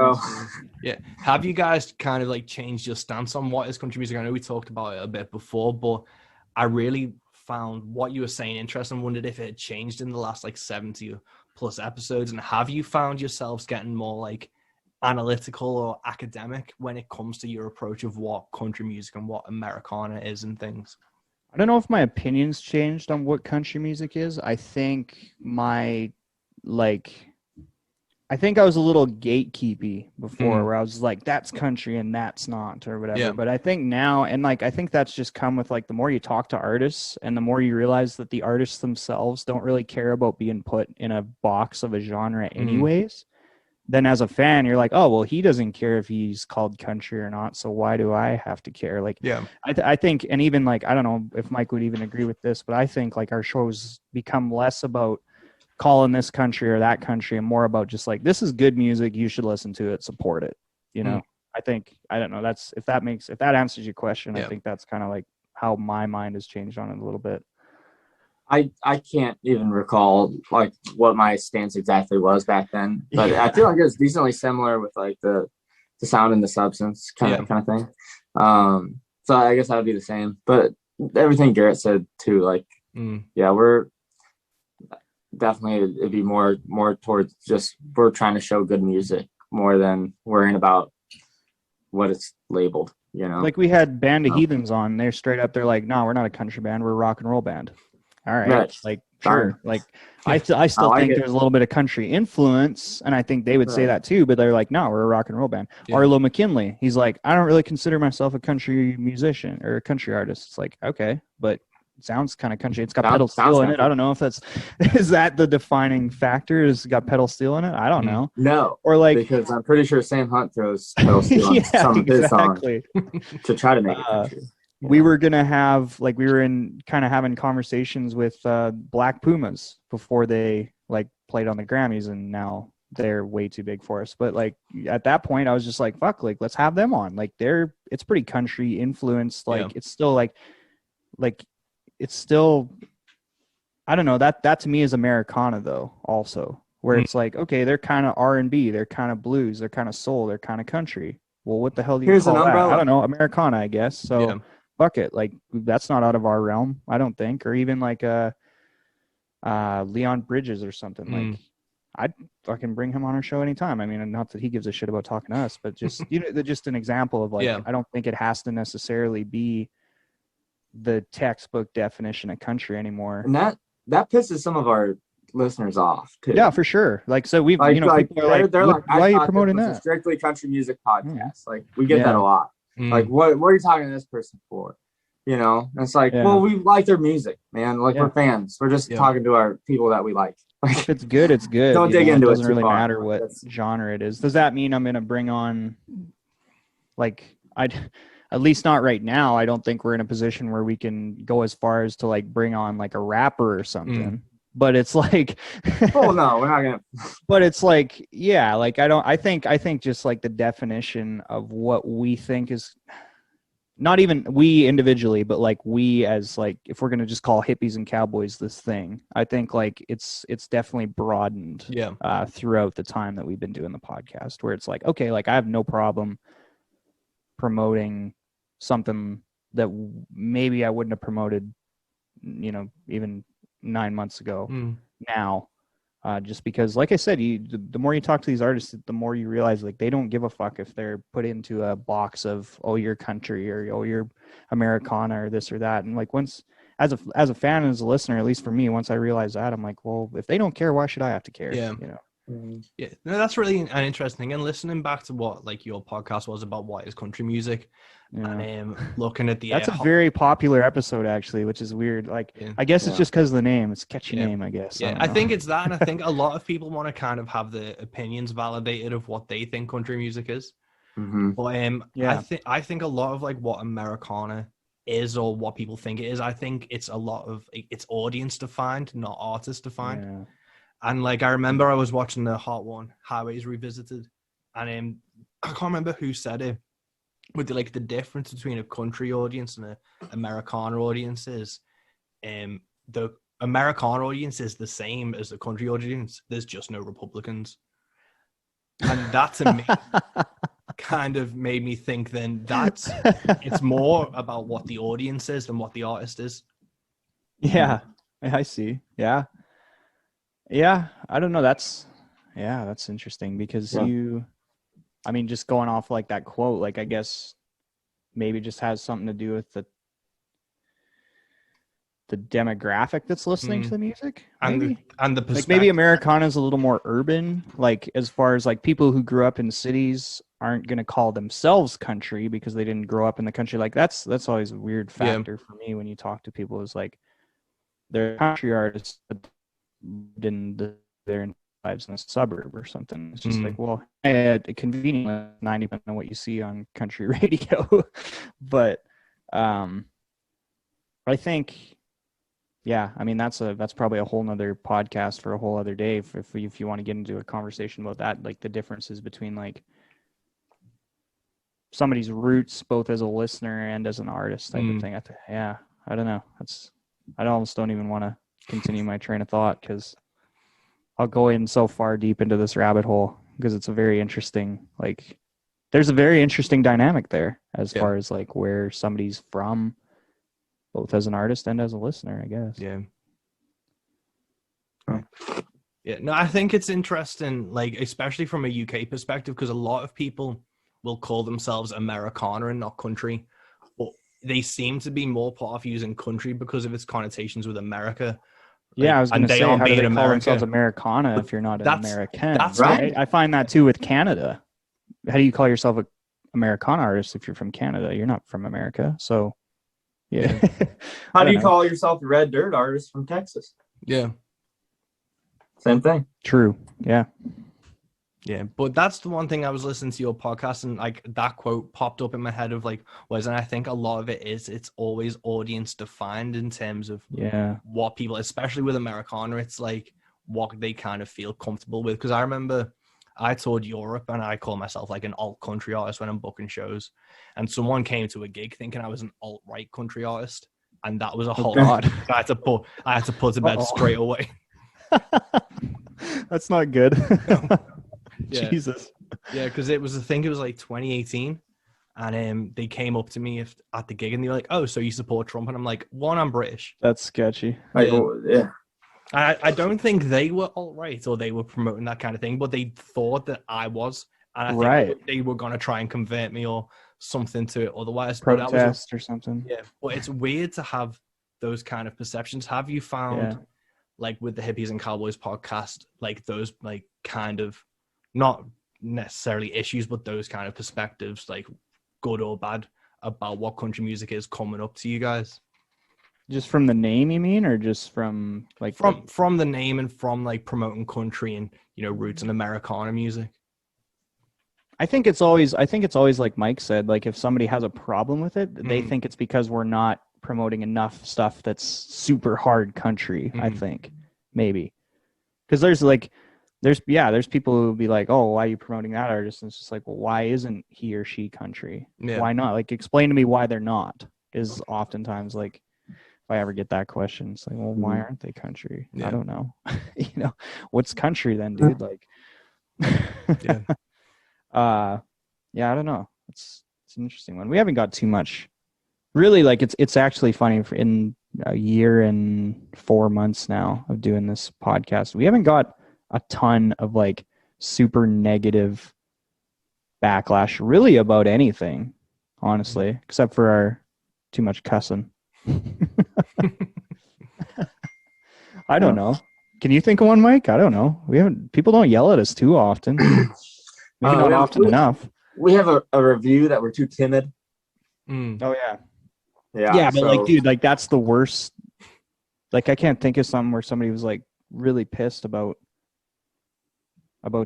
Yeah. Have you guys kind of like changed your stance on what is country music? I know we talked about it a bit before, but I really found what you were saying interesting. Wondered if it had changed in the last like 70 plus episodes, and have you found yourselves getting more like analytical or academic when it comes to your approach of what country music and what Americana is and things? I don't know if my opinions changed on what country music is. I think I was a little gatekeepy before where I was like, that's country and that's not, or whatever. Yeah. But I think now, and like, I think that's just come with like, the more you talk to artists and the more you realize that the artists themselves don't really care about being put in a box of a genre anyways. Then as a fan, you're like, oh, well, he doesn't care if he's called country or not, so why do I have to care? Like, I think, and even like, I don't know if Mike would even agree with this, but I think like our shows become less about calling this country or that country and more about just like, this is good music, you should listen to it, support it. You know, I think, I don't know, that's, if that answers your question, I think that's kind of like how my mind has changed on it a little bit. I can't even recall like what my stance exactly was back then, but I feel like it was decently similar with like the sound and the substance kind of thing. So I guess that would be the same, but everything Garrett said too, like, we're definitely, it'd be more towards just, we're trying to show good music more than worrying about what it's labeled, you know? Like we had Band of Heathens on, they're straight up, they're like, no, we're not a country band, we're a rock and roll band. All right. Like, sure. Like, I still think there's a little bit of country influence, and I think they would say that too, but they're like, no, we're a rock and roll band. Arlo McKinley, he's like, I don't really consider myself a country musician or a country artist. It's like, okay, but it sounds kind of country. It's got pedal steel in it. I don't know if is that the defining factor? Is it got pedal steel in it? I don't know. No. Or like, because I'm pretty sure Sam Hunt throws pedal steel on some of his songs to try to make it country. We were going to have, like, we were in kind of having conversations with Black Pumas before they, like, played on the Grammys, and now they're way too big for us. But, like, at that point, I was just like, fuck, like, let's have them on. Like, it's pretty country influenced. Like, it's still, like, it's still, I don't know, that to me is Americana, though, also. Where it's like, okay, they're kind of R&B, they're kind of blues, they're kind of soul, they're kind of country. Well, what the hell do you call that? I don't know, Americana, I guess. So, fuck it, like that's not out of our realm, I don't think. Or even like Leon Bridges or something. Like I'd fucking bring him on our show anytime. I mean, not that he gives a shit about talking to us, but just just an example of like, I don't think it has to necessarily be the textbook definition of country anymore. And that pisses some of our listeners off too. Yeah, for sure. Like, so we've people are they're like, why are you promoting that? A strictly country music podcast. Like we get that a lot. Like, what are you talking to this person for? you know. And it's like, Yeah. well, we like their music, man. Like we're fans. We're just talking to our people that we like. If it's good, it's good. Don't dig into it. It doesn't too really far. matter what genre it is. Does that mean I'm going to bring on, like, at least not right now. I don't think we're in a position where we can go as far as to like bring on like a rapper or something. But it's like, oh no, we're not gonna. But it's like, yeah, like I think just like the definition of what we think is, not even we individually, but like we as like, if we're gonna just call Hippies and Cowboys this thing, I think like it's definitely broadened throughout the time that we've been doing the podcast, where it's like, okay, like I have no problem promoting something that maybe I wouldn't have promoted, you know, even 9 months ago now, just because, like I said, the more you talk to these artists, the more you realize like they don't give a fuck if they're put into a box of, oh, you're country, or oh, you're Americana, or this or that. And like once, as a fan and as a listener, at least for me, once I realized that, I'm like, well, if they don't care, why should I have to care? Yeah. You know. Yeah, no, that's really an interesting thing. And listening back to what like your podcast was about, what is country music, and looking at the that's a very popular episode actually, which is weird. Like I guess it's just because of the name. It's a catchy name, I guess. Yeah, I think it's that, and I think a lot of people want to kind of have the opinions validated of what they think country music is. But I think a lot of like what Americana is, or what people think it is, I think it's a lot of it's audience defined, not artist defined. Yeah. And like I remember I was watching the Hot One Highways Revisited, and I can't remember who said it, but the difference between a country audience and a Americana audience is, the Americana audience is the same as the country audience. There's just no Republicans, and that to me kind of made me think then that it's more about what the audience is than what the artist is. Yeah, I see. Yeah. Yeah, I don't know. That's interesting because just going off like that quote, like I guess maybe just has something to do with the demographic that's listening to the music. Maybe. And the perspective. Like maybe Americana's a little more urban, like as far as like people who grew up in cities aren't going to call themselves country because they didn't grow up in the country. Like that's always a weird factor for me when you talk to people, is like they're country artists, but in their lives in a suburb or something. It's just like, well, conveniently 90% of what you see on country radio. But I think, I mean, that's probably a whole nother podcast for a whole other day if you want to get into a conversation about that, like the differences between like somebody's roots both as a listener and as an artist type of thing. I don't know. I almost don't even want to continue my train of thought because I'll go in so far deep into this rabbit hole because it's a very interesting, like there's a very interesting dynamic there as far as like where somebody's from, both as an artist and as a listener, I guess. Yeah, no, I think it's interesting, like especially from a UK perspective, because a lot of people will call themselves Americana and not country, but they seem to be more part of using country because of its connotations with America. I was going to say, how do they call themselves Americana if you're not an American? That's right. I find that too with Canada. How do you call yourself an Americana artist if you're from Canada? You're not from America. So, How do you call yourself a red dirt artist from Texas? Yeah. Same thing. True. Yeah. Yeah, but that's the one thing I was listening to your podcast and like that quote popped up in my head of like, and I think a lot of it is it's always audience defined in terms of what people, especially with Americana, it's like what they kind of feel comfortable with. Because I remember I toured Europe and I call myself like an alt country artist when I'm booking shows, and someone came to a gig thinking I was an alt right country artist, and that was a whole lot. I had to put to bed straight away. That's not good. Yeah. Jesus. Yeah, because it was like 2018, and they came up to me at the gig and they were like, "Oh, so you support Trump?" And I'm like, "One, I'm British." That's sketchy. I don't think they were alt-right or they were promoting that kind of thing, but they thought that I was, and I think they were gonna try and convert me or something to it otherwise. Protest or something. Yeah, but it's weird to have those kind of perceptions. Have you found, like with the Hippies and Cowboys podcast, like those like kind of not necessarily issues, but those kind of perspectives, like good or bad, about what country music is coming up to you guys? Just from the name, you mean, or just from like from the name and from like promoting country and, you know, roots and Americana music? I think it's always like Mike said, like if somebody has a problem with it, they think it's because we're not promoting enough stuff that's super hard country. I think maybe because there's people who will be like, oh, why are you promoting that artist? And it's just like, well, why isn't he or she country? Why not? Like, explain to me why they're not. Is oftentimes like, if I ever get that question, it's like, well, why aren't they country? I don't know. You know, what's country then, dude? Like, I don't know. It's an interesting one. We haven't got too much. Really, like it's actually funny. In a year and 4 months now of doing this podcast, we haven't got a ton of like super negative backlash really about anything, honestly, except for our too much cussing. I don't know. Can you think of one, Mike? I don't know. People don't yell at us too often. Maybe not often enough. We have a review that we're too timid. Oh yeah. Yeah, but like, dude, like that's the worst. Like, I can't think of something where somebody was like really pissed about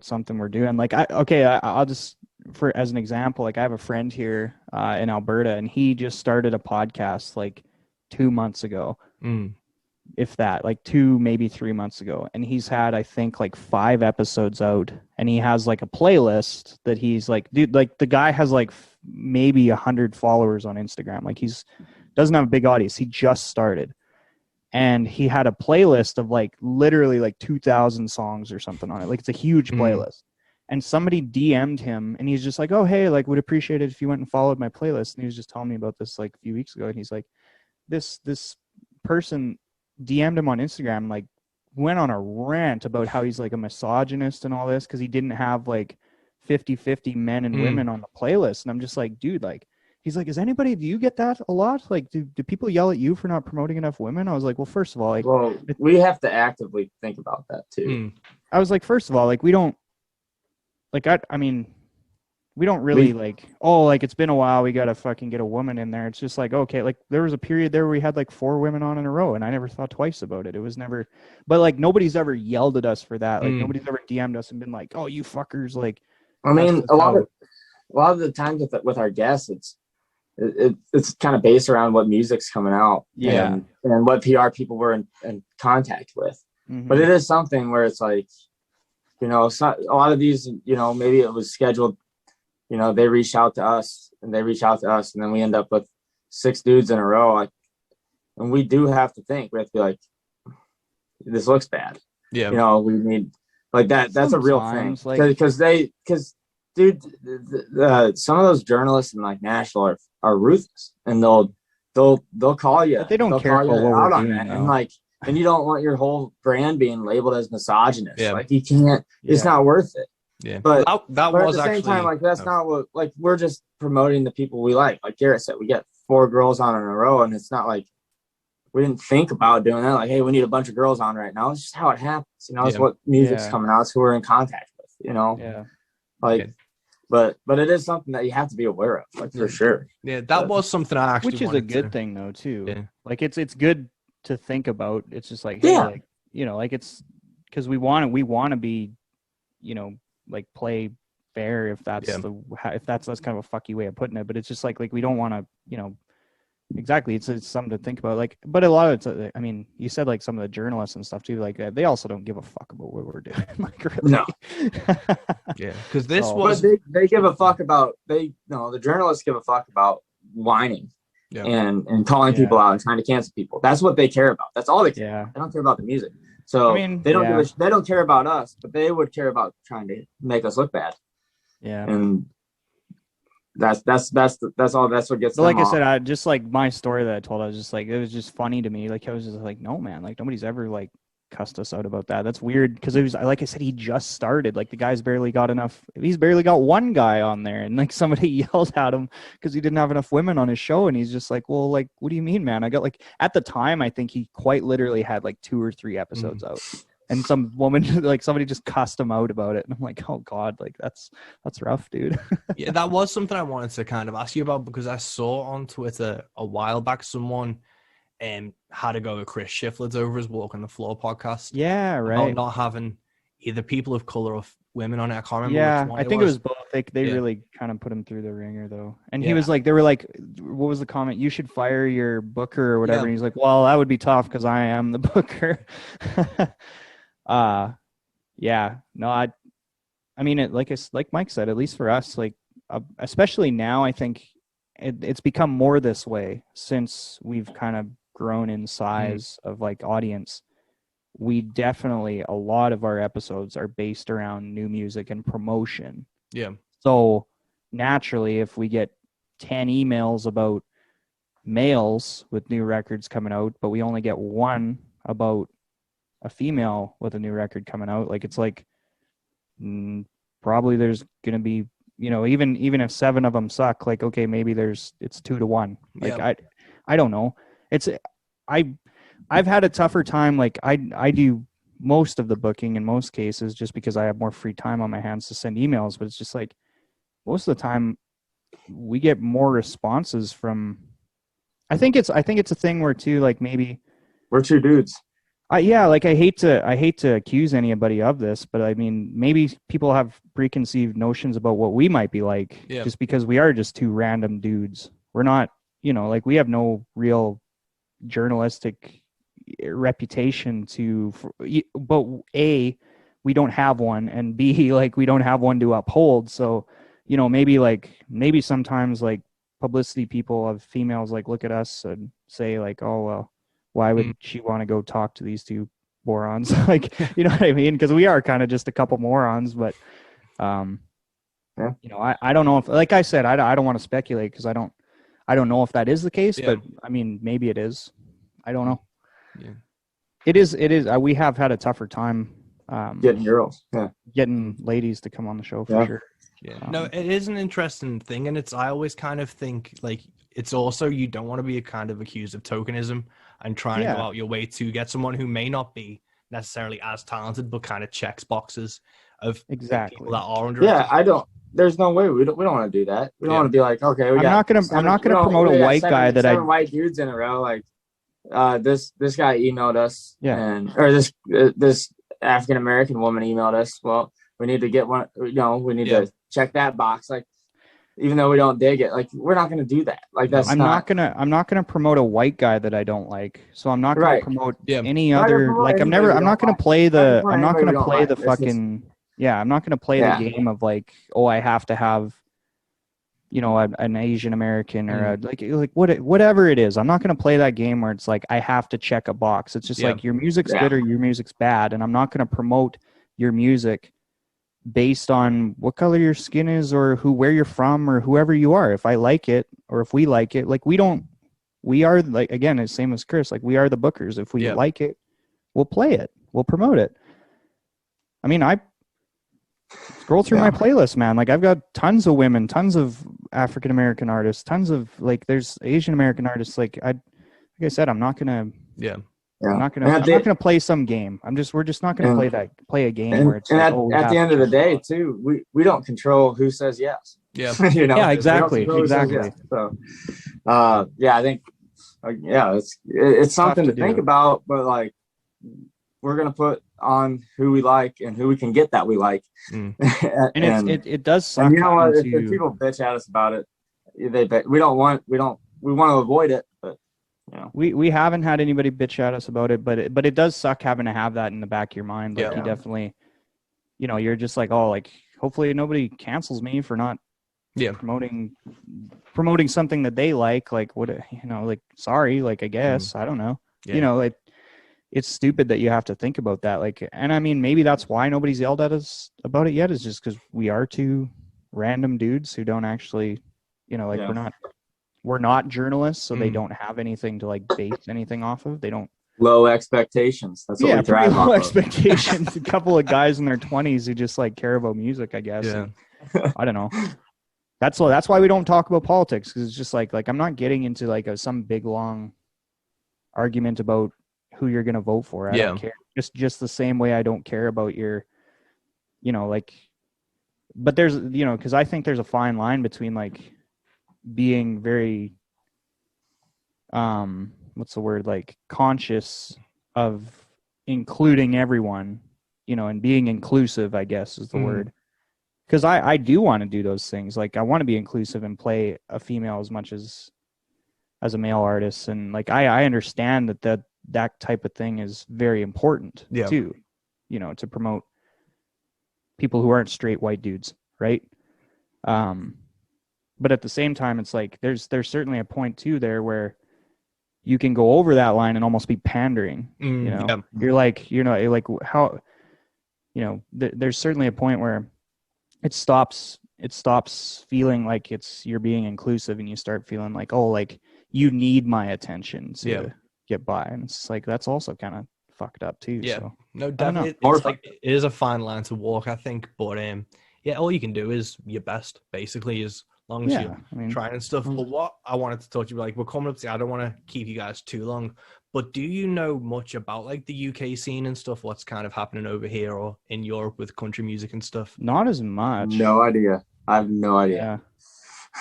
something we're doing. Like, I'll just, for as an example, like I have a friend here in Alberta, and he just started a podcast like 2 months ago, if that, like 2 maybe 3 months ago, and he's had I think like 5 episodes out, and he has like a playlist that he's like, dude, like the guy has like maybe 100 followers on Instagram. Like doesn't have a big audience. He just started. And he had a playlist of like literally like 2,000 songs or something on it. Like it's a huge playlist. And somebody DM'd him, and he's just like, oh, hey, like would appreciate it if you went and followed my playlist. And he was just telling me about this like a few weeks ago. And he's like, this person DM'd him on Instagram, like went on a rant about how he's like a misogynist and all this because he didn't have like 50-50 men and women on the playlist. And I'm just like, dude, like, he's like, do you get that a lot? Like, do people yell at you for not promoting enough women? I was like, well, first of all, like, we have to actively think about that too. I was like, first of all, like, we don't, like, I mean, we don't really like, oh, like, it's been a while, we got to fucking get a woman in there. It's just like, okay, like, there was a period there where we had like 4 women on in a row, and I never thought twice about it. It was never, but like, nobody's ever yelled at us for that. Like, nobody's ever DM'd us and been like, oh, you fuckers, like, I mean, a lot of the times with our guests, it's kind of based around what music's coming out, and what PR people were in contact with. But it is something where it's like, you know, a lot of these, you know, maybe it was scheduled, you know, they reached out to us, and then we end up with 6 dudes in a row. Like, and we do have to think. We have to be like, this looks bad. Yeah, you know, we need like that. That's a real thing, because dude, some of those journalists in like Nashville are ruthless, and they'll call you. But they don't care about what we're doing, and like, and you don't want your whole brand being labeled as misogynist. Yeah. Like, you can't. It's not worth it. Yeah, but that was at the same time, like, that's not what, like, we're just promoting the people we like. Like Garrett said, we get 4 girls on in a row, and it's not like we didn't think about doing that. Like, hey, we need a bunch of girls on right now. It's just how it happens. You know, it's what music's coming out. It's who we're in contact with. You know, like. But it is something that you have to be aware of, like, for sure. Yeah, that was something I actually, which is a good thing though too. Yeah. Like it's good to think about. It's just like, hey, like, you know, like, it's because we want to be, you know, like, play fair, if that's that's kind of a fucky way of putting it. But it's just like we don't want to, you know. Exactly, it's something to think about. Like, but a lot of it's, I mean, you said like some of the journalists and stuff too. Like, they also don't give a fuck about what we're doing. Like, really. No. Yeah, because this was. But they give a fuck about the journalists give a fuck about whining and calling people out and trying to cancel people. That's what they care about. That's all they care. Yeah. They don't care about the music. So, I mean, they don't care about us, but they would care about trying to make us look bad. Yeah. And that's all. That's what gets. But like I said, I just, like, my story that I told, I was just like, it was just funny to me. Like, I was just like, no, man, like, nobody's ever like cussed us out about that. That's weird, because it was, like I said, he just started. Like, the guy's barely got enough. He's barely got one guy on there, and like somebody yelled at him because he didn't have enough women on his show, and he's just like, well, like, what do you mean, man? I got, like, at the time, I think he quite literally had like 2 or 3 episodes out. And some woman, like somebody just cussed him out about it. And I'm like, oh God, like that's rough, dude. Yeah, that was something I wanted to kind of ask you about, because I saw on Twitter a while back someone had to go with Chris Shiflett over his Walk on the Floor podcast. Yeah, right. About not having either people of color or women on it. I can't remember which one I think it was both. They really kind of put him through the ringer though. And he was like, they were like, what was the comment? You should fire your booker or whatever. And he's like, well, that would be tough because I am the booker. No, I mean, it like Mike said, at least for us, like especially now, I think it's become more this way since we've kind of grown in size of like audience. We definitely, a lot of our episodes are based around new music and promotion. Yeah. So naturally, if we get 10 emails about males with new records coming out, but we only get one about a female with a new record coming out, like it's like probably there's going to be, you know, even if 7 of them suck, like, okay, maybe it's 2-1. Like, I don't know. I've had a tougher time. Like I do most of the booking in most cases just because I have more free time on my hands to send emails, but it's just like most of the time we get more responses from, I think it's a thing where too, like maybe we're 2 dudes. I hate to accuse anybody of this, but I mean, maybe people have preconceived notions about what we might be like just because we are just 2 random dudes. We're not, you know, like we have no real journalistic reputation but A, we don't have one, and B, like we don't have one to uphold. So, you know, maybe sometimes like publicity people of females like look at us and say like, oh well, why would she want to go talk to these 2 morons? Like, you know what I mean? Because we are kind of just a couple morons, but you know, I don't know if, like I said, I don't want to speculate because I don't know if that is the case, but I mean, maybe it is. I don't know. Yeah. It is. We have had a tougher time getting girls. Yeah. Getting ladies to come on the show for sure. Yeah. No, it is an interesting thing, and I always kind of think like it's also, you don't want to be kind of accused of tokenism and trying to go out your way to get someone who may not be necessarily as talented but kind of checks boxes of people that are under. Yeah, I don't. There's no way we don't want to do that. We don't want to be like, okay, I'm not gonna promote a white guy that 7 white dudes in a row. Like this guy emailed us, or this African American woman emailed us. Well, we need to get one. You know, we need to check that box. Like, even though we don't dig it, like we're not going to do that. Like that's I'm not gonna promote a white guy that I don't like. So I'm not gonna promote any other. Like I'm not gonna play the. I'm not gonna play the fucking. I'm not gonna play the game of like, oh, I have to have, you know, an Asian American or whatever it is. I'm not gonna play that game where it's like I have to check a box. It's just like your music's good or your music's bad, and I'm not gonna promote your music based on what color your skin is or where you're from or whoever you are. If I like it or if we like it, like we are like, again, the same as Chris, like we are the bookers. If we like it, we'll play it, we'll promote it. I mean, I scroll through my playlist, man. Like I've got tons of women, tons of African American artists, tons of like there's Asian American artists. Like I said, I'm not gonna I'm not gonna play some game. We're just not gonna play a game where it's at the end of the day too, we don't control who says yes. Yeah. You know? Yeah, exactly. Yes. So I think it's something to think about, but like we're gonna put on who we like and who we can get that we like. and it does suck. And you know what? If people bitch at us about it, we want to avoid it, but you know. We haven't had anybody bitch at us about it, but it does suck having to have that in the back of your mind. Like you definitely, you know, you're just like, oh, like hopefully nobody cancels me for not promoting something that they like what, you know, like sorry, like I guess I don't know. You know, it's stupid that you have to think about that. Like, and I mean, maybe that's why nobody's yelled at us about it yet, is just because we are 2 random dudes who don't actually, you know, like we're not journalists, so they don't have anything to like base anything off of. They don't. Low expectations. That's what we drive low expectations. A couple of guys in their 20s who just like care about music, I guess. Yeah. I don't know. That's why we don't talk about politics, because it's just like I'm not getting into like some big long argument about who you're going to vote for. I don't care. Just the same way I don't care about your, like, but there's, because I think there's a fine line between like being very, what's the word, like conscious of including everyone, and being inclusive, I guess is the word. Because I do want to do those things. Like I want to be inclusive and play a female as much as a male artist. And like, I understand that type of thing is very important too, to promote people who aren't straight white dudes. Right. But at the same time, it's like, there's certainly a point too there where you can go over that line and almost be pandering, You're like, like how, there's certainly a point where it stops feeling like you're being inclusive, and you start feeling like, oh, like you need my attention to get by. And it's like, that's also kind of fucked up too. Yeah. So, no, definitely. It's like, it is a fine line to walk, I think. But all you can do is your best, basically, as long as you're trying and stuff. But what I wanted to talk to you, like, we're coming up to, I don't want to keep you guys too long, but do you know much about like the UK scene and stuff? What's kind of happening over here or in Europe with country music and stuff? Not as much. No idea. I have no idea.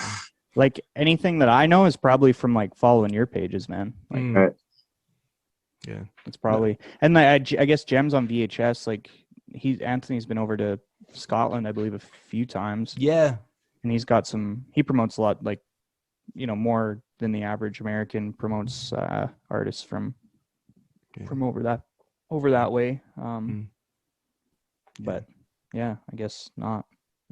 Yeah. Like anything that I know is probably from like following your pages, man. Like, Right. Yeah, it's probably, and I guess Gem's on VHS. Like Anthony's been over to Scotland, I believe, a few times. Yeah, and he's got he promotes a lot, like, more than the average American promotes artists from over that way. But yeah, I guess not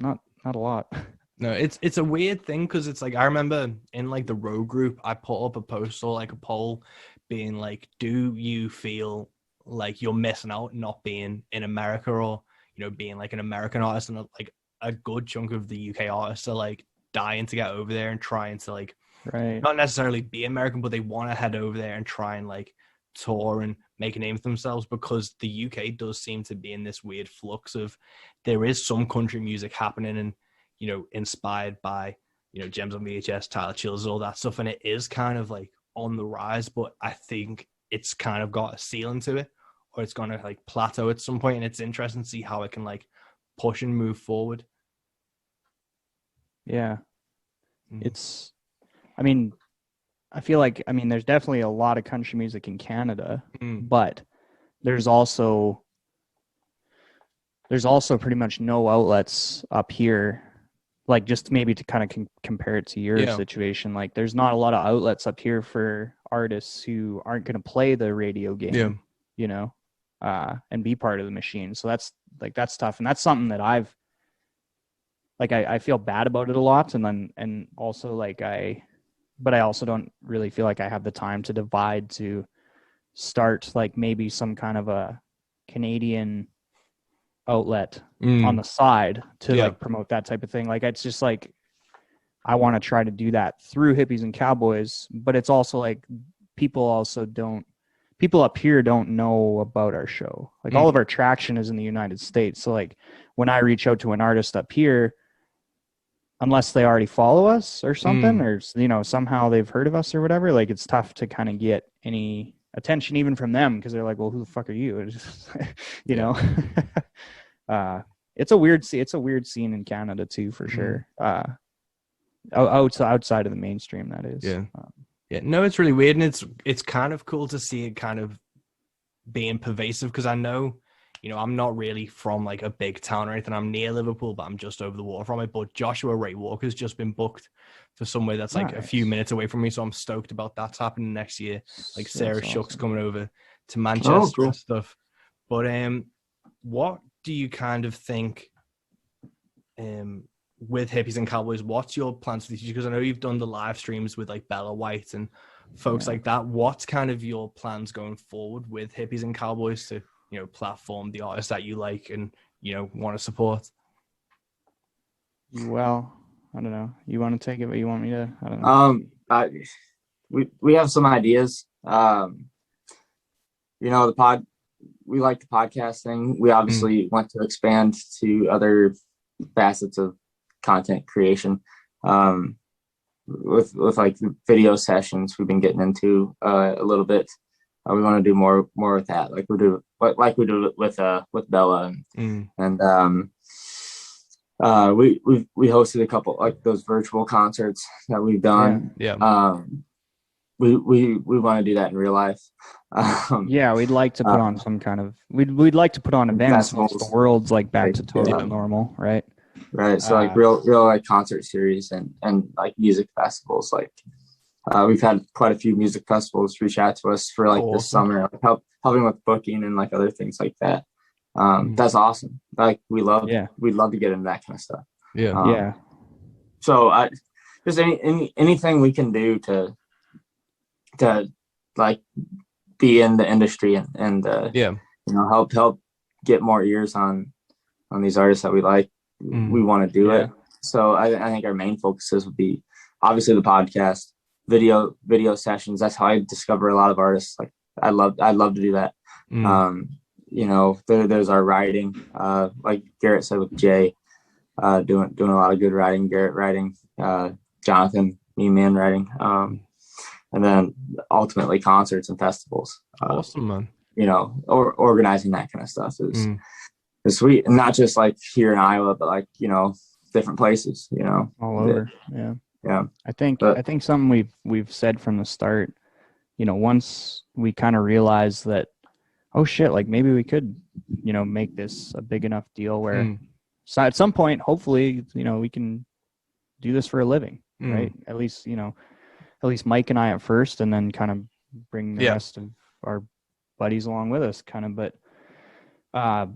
a lot. No, it's a weird thing because it's like, I remember in like the row group, I put up a post or like a poll being like, do you feel like you're missing out not being in America, or being like an American artist? And like a good chunk of the UK artists are like dying to get over there and trying to like, not necessarily be American, but they want to head over there and try and like tour and make a name for themselves, because the UK does seem to be in this weird flux of, there is some country music happening and inspired by Gems on VHS, Tyler Childers, all that stuff, and it is kind of like on the rise. But I think it's kind of got a ceiling to it, or it's gonna like plateau at some point, and it's interesting to see how it can like push and move forward. Yeah. It's, I feel like, there's definitely a lot of country music in Canada, but there's also pretty much no outlets up here. Like, just maybe to kind of compare it to your situation, like there's not a lot of outlets up here for artists who aren't going to play the radio game, and be part of the machine. So that's tough. And that's something that I feel bad about it a lot. And also but I also don't really feel like I have the time to divide to start like maybe some kind of a Canadian outlet on the side to like promote that type of thing. Like, it's just like, I want to try to do that through Hippies and Cowboys, but it's also like people up here don't know about our show. Like all of our traction is in the United States. So like when I reach out to an artist up here, unless they already follow us or something, or somehow they've heard of us or whatever, like it's tough to kind of get any attention even from them, because they're like, well, who the fuck are you? It's just, it's a weird scene in Canada too, for sure. Outside of the mainstream, that is. No, it's really weird, and it's kind of cool to see it kind of being pervasive, because I know, I'm not really from like a big town or anything. I'm near Liverpool, but I'm just over the water from it. But Joshua Ray Walker's just been booked for somewhere that's like a few minutes away from me, so I'm stoked about that's happening next year. Like Sarah Shuck's coming over to Manchester and stuff. But what do you kind of think with Hippies and Cowboys? What's your plans for this year? Because I know you've done the live streams with like Bella White and folks like that. What's kind of your plans going forward with Hippies and Cowboys to platform the artists that you like and want to support? Well, I don't know. You want to take it, but you want me to? I don't know. We have some ideas. We like the podcast thing. We obviously want to expand to other facets of content creation. With like video sessions, we've been getting into a little bit. We want to do more with that. Like we do like we do with Bella and we hosted a couple like those virtual concerts that we've done. We want to do that in real life. We'd like to put on some kind of we'd like to put on events once the world's like back to total normal, right? Right. So like real like concert series and like music festivals. Like we've had quite a few music festivals reach out to us for like this summer, like helping with booking and like other things like that. That's awesome. Like we'd love to get into that kind of stuff. So I just anything we can do to like be in the industry and help get more ears on these artists that we like. We want to do it. So I think our main focuses would be obviously the podcast, video sessions. That's how I discover a lot of artists. Like I love to do that. There's our writing, like Garrett said with Jay, doing a lot of good writing, Garrett writing, Jonathan, me, man writing. And then ultimately concerts and festivals. Awesome, man. Or organizing that kind of stuff is sweet. And not just like here in Iowa, but like, different places, all over. Yeah. I think something we've said from the start, once we kind of realized that, oh shit, like maybe we could, make this a big enough deal where so at some point, hopefully, we can do this for a living, right? At least Mike and I at first, and then kind of bring the rest of our buddies along with us kind of. But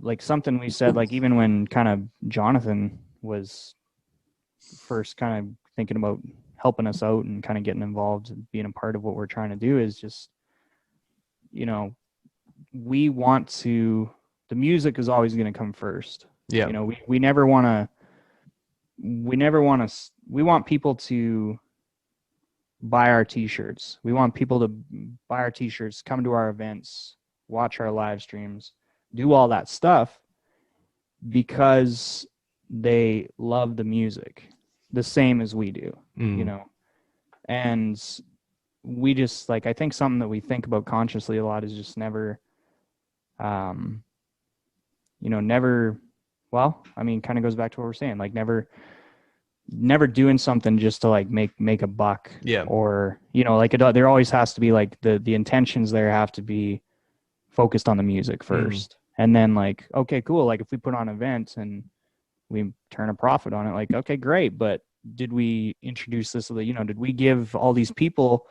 like something we said, like even when kind of Jonathan was first kind of thinking about helping us out and kind of getting involved and being a part of what we're trying to do is just, we want to, the music is always going to come first. Yeah. We want people to buy our t-shirts. We want people to buy our t-shirts, come to our events, watch our live streams, do all that stuff because they love the music the same as we do, and we just like, I think something that we think about consciously a lot is just never, kind of goes back to what we're saying, like never doing something just to like make a buck, or there always has to be like the intentions there have to be focused on the music first, and then like, okay, cool, like if we put on events and we turn a profit on it, like, okay, great, but did we introduce this, did we give all these people,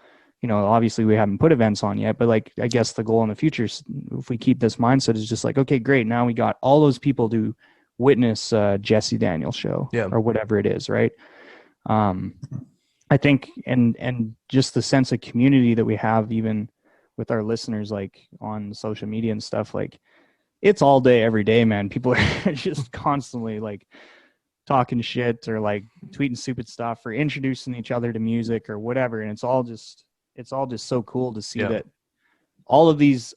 obviously we haven't put events on yet, but like I guess the goal in the future is, if we keep this mindset, is just like, okay, great, now we got all those people to witness Jesse Daniels show or whatever it is, right? I think and just the sense of community that we have even with our listeners, like on social media and stuff, like it's all day every day, man. People are just constantly like talking shit or like tweeting stupid stuff or introducing each other to music or whatever, and it's all just so cool to see that all of these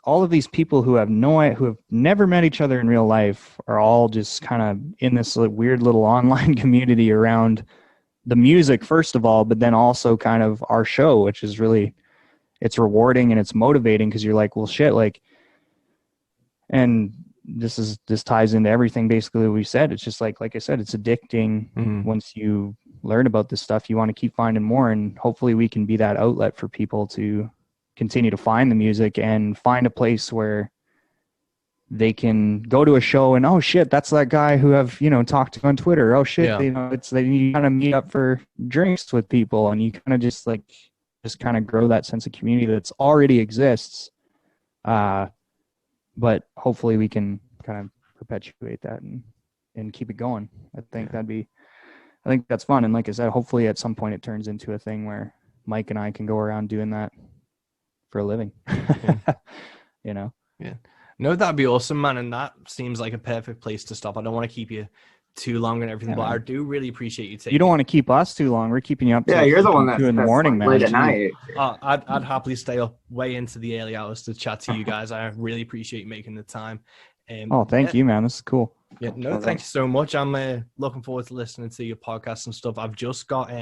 people who have never met each other in real life are all just kind of in this weird little online community around the music, first of all, but then also kind of our show, which is really, it's rewarding and it's motivating because you're like, well, shit, like, and this ties into everything basically we said. It's just like I said, it's addicting. Once you learn about this stuff, you want to keep finding more, and hopefully we can be that outlet for people to continue to find the music and find a place where they can go to a show and, oh shit, that's that guy who I've talked to on Twitter. Oh shit, it's that you kind of meet up for drinks with people, and you kind of just kind of grow that sense of community that's already exists. But hopefully we can kind of perpetuate that and keep it going. I think that's fun. And like I said, hopefully at some point it turns into a thing where Mike and I can go around doing that for a living. No, that'd be awesome, man. And that seems like a perfect place to stop. I don't want to keep you too long and everything, but I do really appreciate you taking. You don't want to keep us too long. We're keeping you up. Yeah, you're the one that's 2 in the morning, man. Late at night. I'd happily stay up way into the early hours to chat to you guys. I really appreciate you making the time. Thank you, man. This is cool. Yeah, no, thank you so much. I'm looking forward to listening to your podcast and stuff. I've just got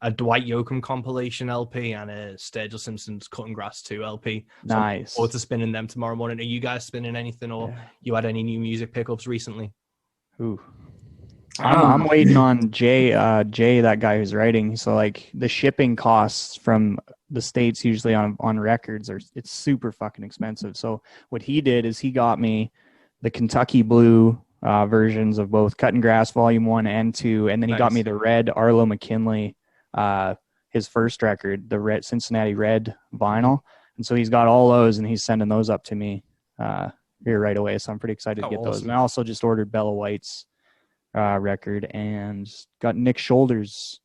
a Dwight Yoakam compilation LP and a Sturgill Simpson's Cutting Grass 2 LP. So Nice. I'm to spinning them tomorrow morning. Are you guys spinning anything, or you had any new music pickups recently? Ooh. I'm waiting on Jay, that guy who's writing. So like the shipping costs from the States usually on records it's super fucking expensive. So what he did is he got me the Kentucky Blue versions of both Cutting Grass Volume 1 and 2, and then he got me the red Arlo McKinley, his first record, the red Cincinnati Red vinyl. And so he's got all those, and he's sending those up to me here right away. So I'm pretty excited to get those. And I also just ordered Bella White's record and got Nick Shoulders.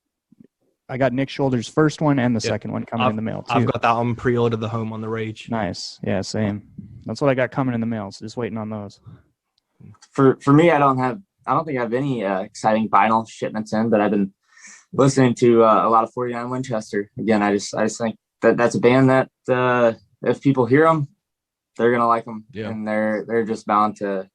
I got Nick Shoulders' first one and the second one coming in the mail too. I've got that on pre-order, The Home on the Rage. Nice. Yeah, same. That's what I got coming in the mail. So just waiting on those. For me, I don't think I have any exciting vinyl shipments in, but I've been listening to a lot of 49 Winchester. Again, I just think that's a band that if people hear them, they're gonna like them, and they're just bound to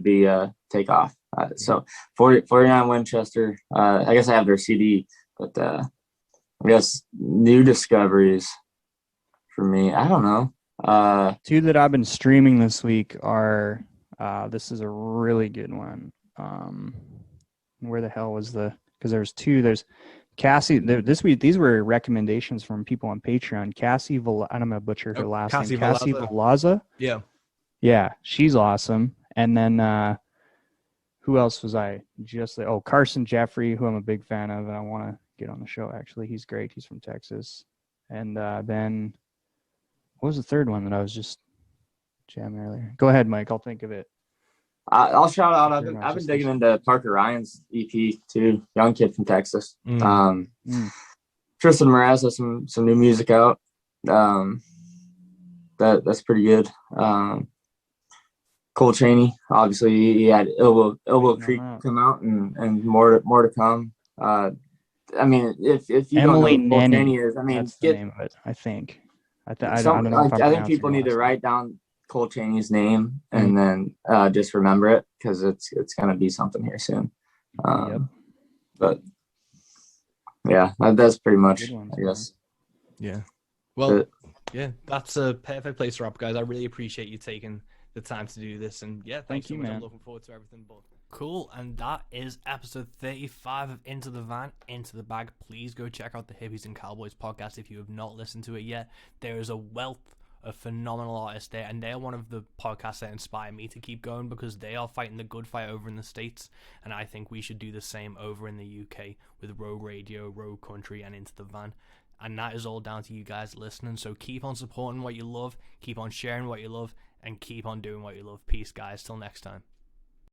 be take off. So 49 Winchester, I guess I have their CD, but I guess new discoveries for me, I don't know. Two that I've been streaming this week are, this is a really good one. Where the hell was because there's two, there's Cassie, this week, these were recommendations from people on Patreon. Cassie, I'm going to butcher her last name. Cassie Valaza. Yeah, she's awesome. And then, who else was I just like? Oh, Carson Jeffrey, who I'm a big fan of, and I want to get on the show, actually. He's great. He's from Texas. And then, what was the third one that I was just jamming earlier? Go ahead, Mike. I'll think of it. I'll shout out. I've been digging into Parker Ryan's EP too. Young kid from Texas. Tristan Mraz has some new music out. That's pretty good. Cole Chaney, obviously, he had Elbow Creek come out, and more to come. I mean, if you Emily don't know who Cole Chaney is, I mean, that's the name of it. I think. I don't know. I think people need to write down Cole Chaney's name and then just remember it, because it's gonna be something here soon. But yeah, that's pretty much, I guess. Yeah. Well, that's a perfect place to wrap, guys. I really appreciate you taking the time to do this, and thank you, man. I'm looking forward to everything. But cool, and that is episode 35 of Into the Van, Into the Bag. Please go check out the Hippies and Cowboys podcast if you have not listened to it yet. There is a wealth of phenomenal artists there, and they are one of the podcasts that inspire me to keep going, because they are fighting the good fight over in the States, and I think we should do the same over in the UK with Rogue Radio, Rogue Country, and Into the Van. And that is all down to you guys listening. So keep on supporting what you love, keep on sharing what you love, and keep on doing what you love. Peace, guys. Till next time.